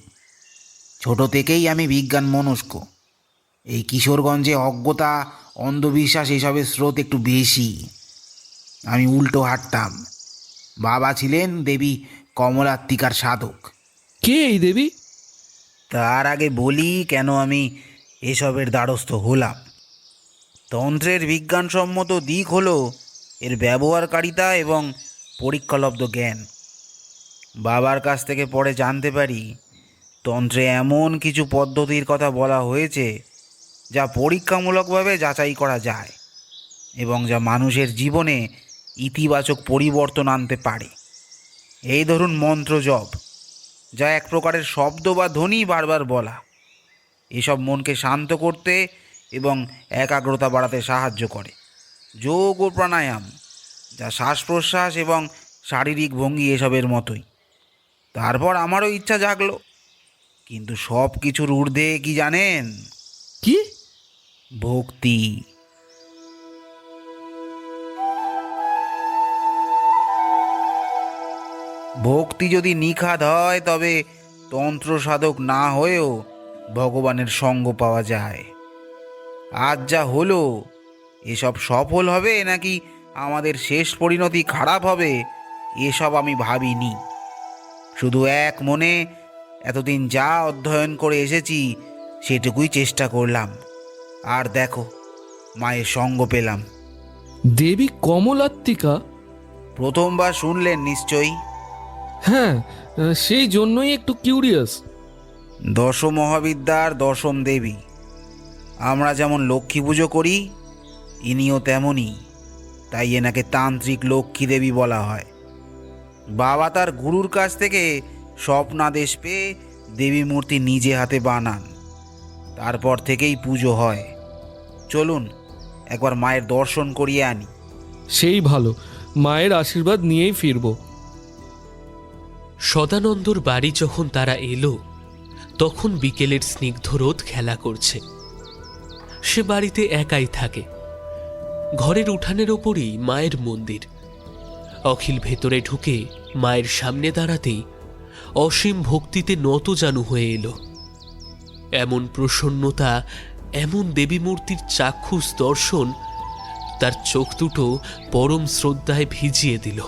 ছোট থেকেই আমি বিজ্ঞান মনস্ক। এই কিশোরগঞ্জে অজ্ঞতা, অন্ধবিশ্বাস এসবের স্রোত একটু বেশি। আমি উল্টো হাঁটতাম। বাবা ছিলেন দেবী কমলাত্মিকার সাধক। কে এই দেবী? তার আগে বলি কেন আমি এসবের দ্বারস্থ হলাম। তন্ত্রের বিজ্ঞানসম্মত দিক হলো এর ব্যবহারকারিতা এবং পরীক্ষালব্ধ জ্ঞান। বাবার কাছ থেকে পরে জানতে পারি তন্ত্রে এমন কিছু পদ্ধতির কথা বলা হয়েছে যা পরীক্ষামূলকভাবে যাচাই করা যায় এবং যা মানুষের জীবনে ইতিবাচক পরিবর্তন আনতে পারে। এই ধরুন মন্ত্র জপ, যা এক প্রকারের শব্দ বা ধ্বনি বারবার বলা। এসব মনকে শান্ত করতে এবং একাগ্রতা বাড়াতে সাহায্য করে। যোগ ও প্রাণায়াম, যা শ্বাস প্রশ্বাস এবং শারীরিক ভঙ্গি এসবের মতোই। তারপর আমারও ইচ্ছা জাগলো, কিন্তু সব কিছুর ঊর্ধ্বে কি জানেন? কি? ভক্তি। ভক্তি যদি নিখাদ হয় তবে তন্ত্র সাধক না হয়েও ভগবানের সঙ্গ পাওয়া যায়। আজ যা হলো, এসব সফল হবে নাকি আমাদের শেষ পরিণতি খারাপ হবে এসব আমি ভাবিনি। শুধু এক মনে এতদিন যা অধ্যয়ন করে এসেছি সেটুকুই চেষ্টা করলাম। আর দেখো, মায়ের সঙ্গ পেলাম। দেবী কমলাত্মিকা? প্রথমবার শুনলেন নিশ্চয়ই। হ্যাঁ, সেই জন্যই একটু কিউরিয়াস। দশম মহাবিদ্যার দশম দেবী। আমরা যেমন লক্ষ্মী পুজো করি, ইনিও তেমনই, তাই এনাকে তান্ত্রিক লক্ষ্মী দেবী বলা হয়। বাবা তার গুরুর কাছ থেকে স্বপ্নাদেশ পেয়ে দেবী মূর্তি নিজে হাতে বানান। তারপর থেকেই পুজো হয়। চলুন একবার মায়ের দর্শন করিয়ে আনি। সেই ভালো, মায়ের আশীর্বাদ নিয়েই ফিরব। সদানন্দর বাড়ি যখন তারা এলো, তখন বিকেলের স্নিগ্ধ রোদ খেলা করছে। সে বাড়িতে একাই থাকে। ঘরের উঠানের ওপরই মায়ের মন্দির। অখিল ভেতরে ঢুকে মায়ের সামনে দাঁড়াতেই অসীম ভক্তিতে নতজানু হয়ে এলো। এমন প্রসন্নতা, এমন দেবী মূর্তির চাক্ষুষ দর্শন তার চোখ দুটো পরম শ্রদ্ধায় ভিজিয়ে দিল।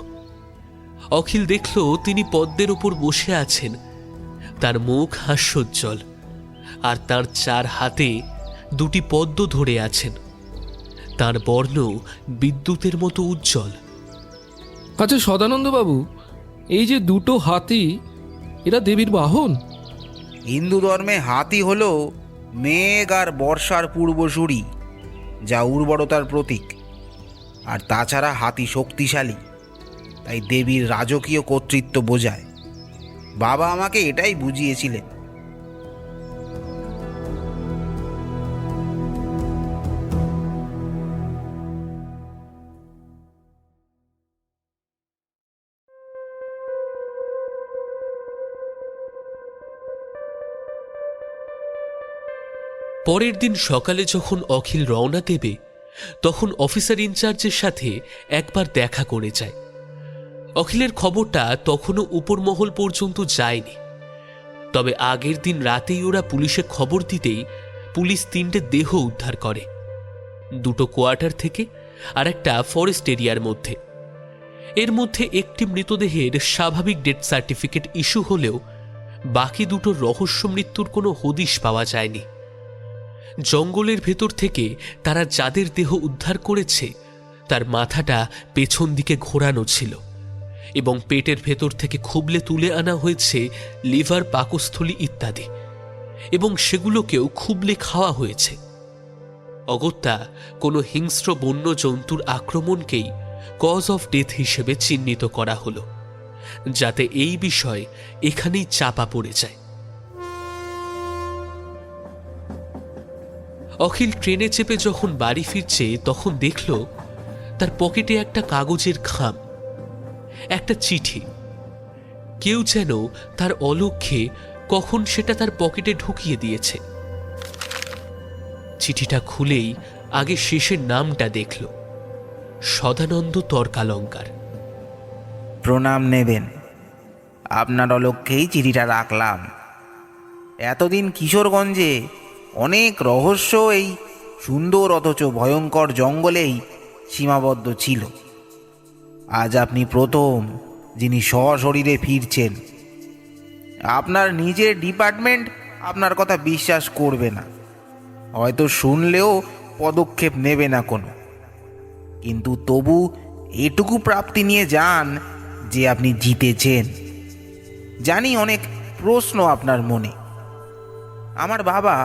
অখিল দেখল তিনি পদ্মের ওপর বসে আছেন। তার মুখ হাস্যোজ্জ্বল, আর তার চার হাতে দুটি পদ্ম ধরে আছেন। তার বর্ণ বিদ্যুতের মতো উজ্জ্বল। আচ্ছা সদানন্দবাবু, এই যে দুটো হাতি, এরা দেবীর বাহন? হিন্দু ধর্মে হাতি হলো মেঘ আর বর্ষার পূর্বসূরি, যা উর্বরতার প্রতীক। আর তাছাড়া হাতি শক্তিশালী, তাই দেবীর রাজকীয় কর্তৃত্ব বোঝায়। বাবা আমাকে এটাই বুঝিয়েছিলেন। পরের দিন সকালে যখন অখিল রওনা দেবে, তখন অফিসার ইনচার্জের সাথে একবার দেখা করে যায়। অখিলের খবরটা তখনও উপর মহল পর্যন্ত যায়নি। তবে আগের দিন রাতেই ওরা পুলিশে খবর দিতেই পুলিশ 3টে দেহ উদ্ধার করে, 2টো কোয়ার্টার থেকে আর একটা ফরেস্ট এরিয়ার মধ্যে। এর মধ্যে একটি মৃতদেহের স্বাভাবিক ডেথ সার্টিফিকেট ইস্যু হলেও বাকি 2টোর রহস্য মৃত্যুর কোনো হদিশ পাওয়া যায়নি। জঙ্গলের ভেতর থেকে তারা যাদের দেহ উদ্ধার করেছে তার মাথাটা পেছন দিকে ঘোরানো ছিল এবং পেটের ভেতর থেকে খুবলে তুলে আনা হয়েছে লিভার, পাকস্থলী ইত্যাদি, এবং সেগুলোকেও খুবলে খাওয়া হয়েছে। অগত্যা কোনো হিংস্র বন্য জন্তুর আক্রমণকেই কজ অফ ডেথ হিসেবে চিহ্নিত করা হলো, যাতে এই বিষয় এখানেই চাপা পড়ে যায়। অখিল ট্রেনে চেপে যখন বাড়ি ফিরছে তখন দেখল তার পকেটে একটা কাগজের খাম, একটা চিঠি। কেউ যেন তার অলক্ষ্যে কখন সেটা তার পকেটে ঢুকিয়ে দিয়েছে। চিঠিটা খুলেই আগে শেষের নামটা দেখল, সদানন্দ তর্কালঙ্কার। প্রণাম নেবেন, আপনার অলক্ষ্যেই চিঠিটা রাখলাম। এতদিন কিশোরগঞ্জে অনেক রহস্য এই সুন্দর অথচ ভয়ঙ্কর জঙ্গলেই সীমাবদ্ধ ছিল। আজ আপনি প্রথম যিনি সশরীরে ফিরছেন। আপনার নিজের ডিপার্টমেন্ট আপনার কথা বিশ্বাস করবে না, হয়তো শুনলেও পদক্ষেপ নেবে না কোনো, কিন্তু তবু এটুকু প্রাপ্তি নিয়ে যান যে আপনি জিতেছেন। জানি অনেক প্রশ্ন আপনার মনে। আমার বাবা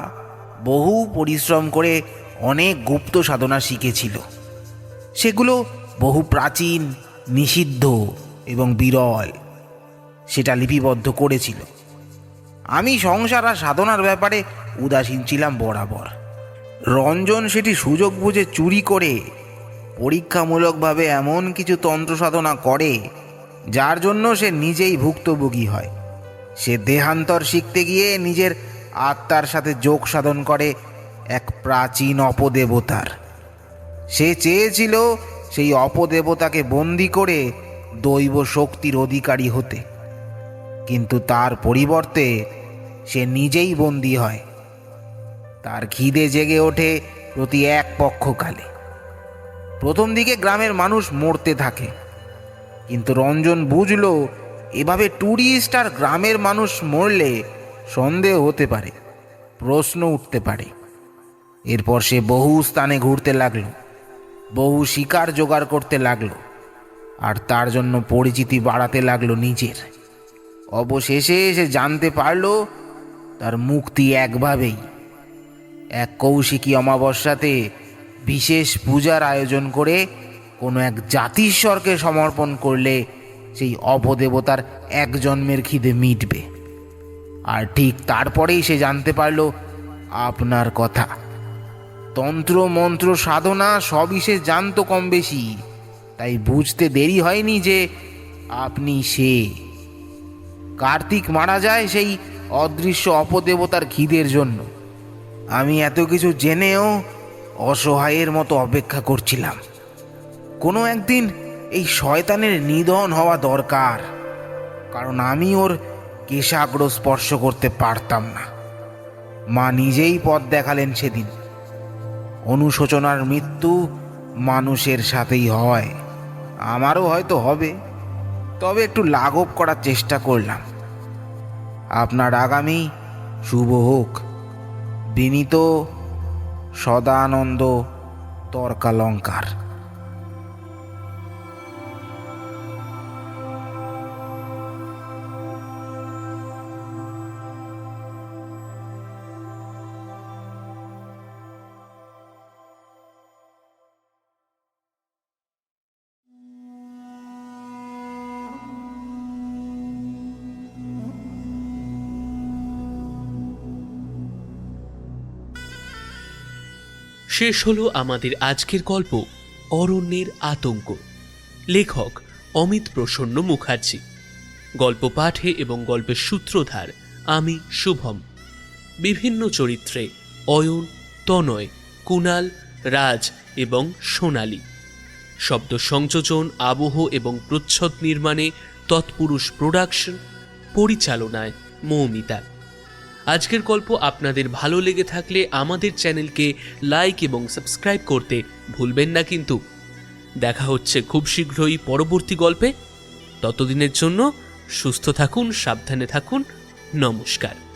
বহু পরিশ্রম করে অনেক গুপ্ত সাধনা শিখেছিল, সেগুলো বহু প্রাচীন, নিষিদ্ধ এবং বিরল। সেটা লিপিবদ্ধ করেছিল। আমি সংসার আর সাধনার ব্যাপারে উদাসীন ছিলাম বরাবর। রঞ্জন সেটি সুযোগ বুঝে চুরি করে পরীক্ষামূলকভাবে এমন কিছু তন্ত্র সাধনা করে যার জন্য সে নিজেই ভুক্তভোগী হয়। সে দেহান্তর শিখতে গিয়ে নিজের আত্মার সাথে যোগ সাধন করে এক প্রাচীন অপদেবতার। সে চেয়েছিল সেই অপদেবতাকে বন্দি করে দৈব শক্তির অধিকারী হতে, কিন্তু তার পরিবর্তে সে নিজেই বন্দি হয়। তার খিদে জেগে ওঠে প্রতি এক পক্ষকালে। প্রথম দিকে গ্রামের মানুষ মরতে থাকে, কিন্তু রঞ্জন বুঝল এভাবে ট্যুরিস্ট আর গ্রামের মানুষ মরলে সন্দেহ হতে পারে, প্রশ্ন উঠতে পারে। এরপর সে বহু স্থানে ঘুরতে লাগলো, বহু শিকার জোগাড় করতে লাগলো, আর তার জন্য পরিচিতি বাড়াতে লাগলো নিজের। অবশেষে সে জানতে পারল তার মুক্তি একভাবেই, এক কৌশিকী অমাবস্যাতে বিশেষ পূজার আয়োজন করে কোনো এক জাতিস্বরকে সমর্পণ করলে সেই অপদেবতার এক জন্মের খিদে মিটবে। আর ঠিক তারপরেই সে জানতে পারল আপনার কথা। তন্ত্র মন্ত্র সাধনা সবই সে জানতো কম বেশি, তাই বুঝতে দেরি হয়নি যে আপনি সে। কার্তিক মারা যায় সেই অদৃশ্য অপদেবতার খিদের জন্য। আমি এত কিছু জেনেও অসহায়ের মতো অপেক্ষা করছিলাম। কোনো একদিন এই শয়তানের নিধন হওয়া দরকার, কারণ আমি ওর কেশাগ্র স্পর্শ করতে পারতাম না। মা নিজেই পথ দেখালেন সেদিন। অনুশোচনার মৃত্যু মানুষের সাথেই হয়, আমারও হয়তো হবে, তবে একটু লাঘব করার চেষ্টা করলাম। আপনার আগামী শুভ হোক। বিনীত, সদানন্দ তর্কালঙ্কার। শেষ হলো আমাদের আজকের গল্প অরণ্যের আতঙ্ক। লেখক অমিত প্রসন্ন মুখার্জি। গল্প পাঠে এবং গল্পের সূত্রধার আমি শুভম। বিভিন্ন চরিত্রে অয়ন, তনয়, কুণাল, রাজ এবং সোনালী। শব্দ সংযোজন, আবহ এবং প্রচ্ছদ নির্মাণে তৎপুরুষ প্রোডাকশন, পরিচালনায় মৌমিতা। আজকের গল্প আপনাদের ভালো লেগে থাকলে আমাদের চ্যানেলকে লাইক এবং সাবস্ক্রাইব করতে ভুলবেন না কিন্তু। দেখা হচ্ছে খুব শীঘ্রই পরবর্তী গল্পে। ততদিনের জন্য সুস্থ থাকুন, সাবধানে থাকুন। নমস্কার।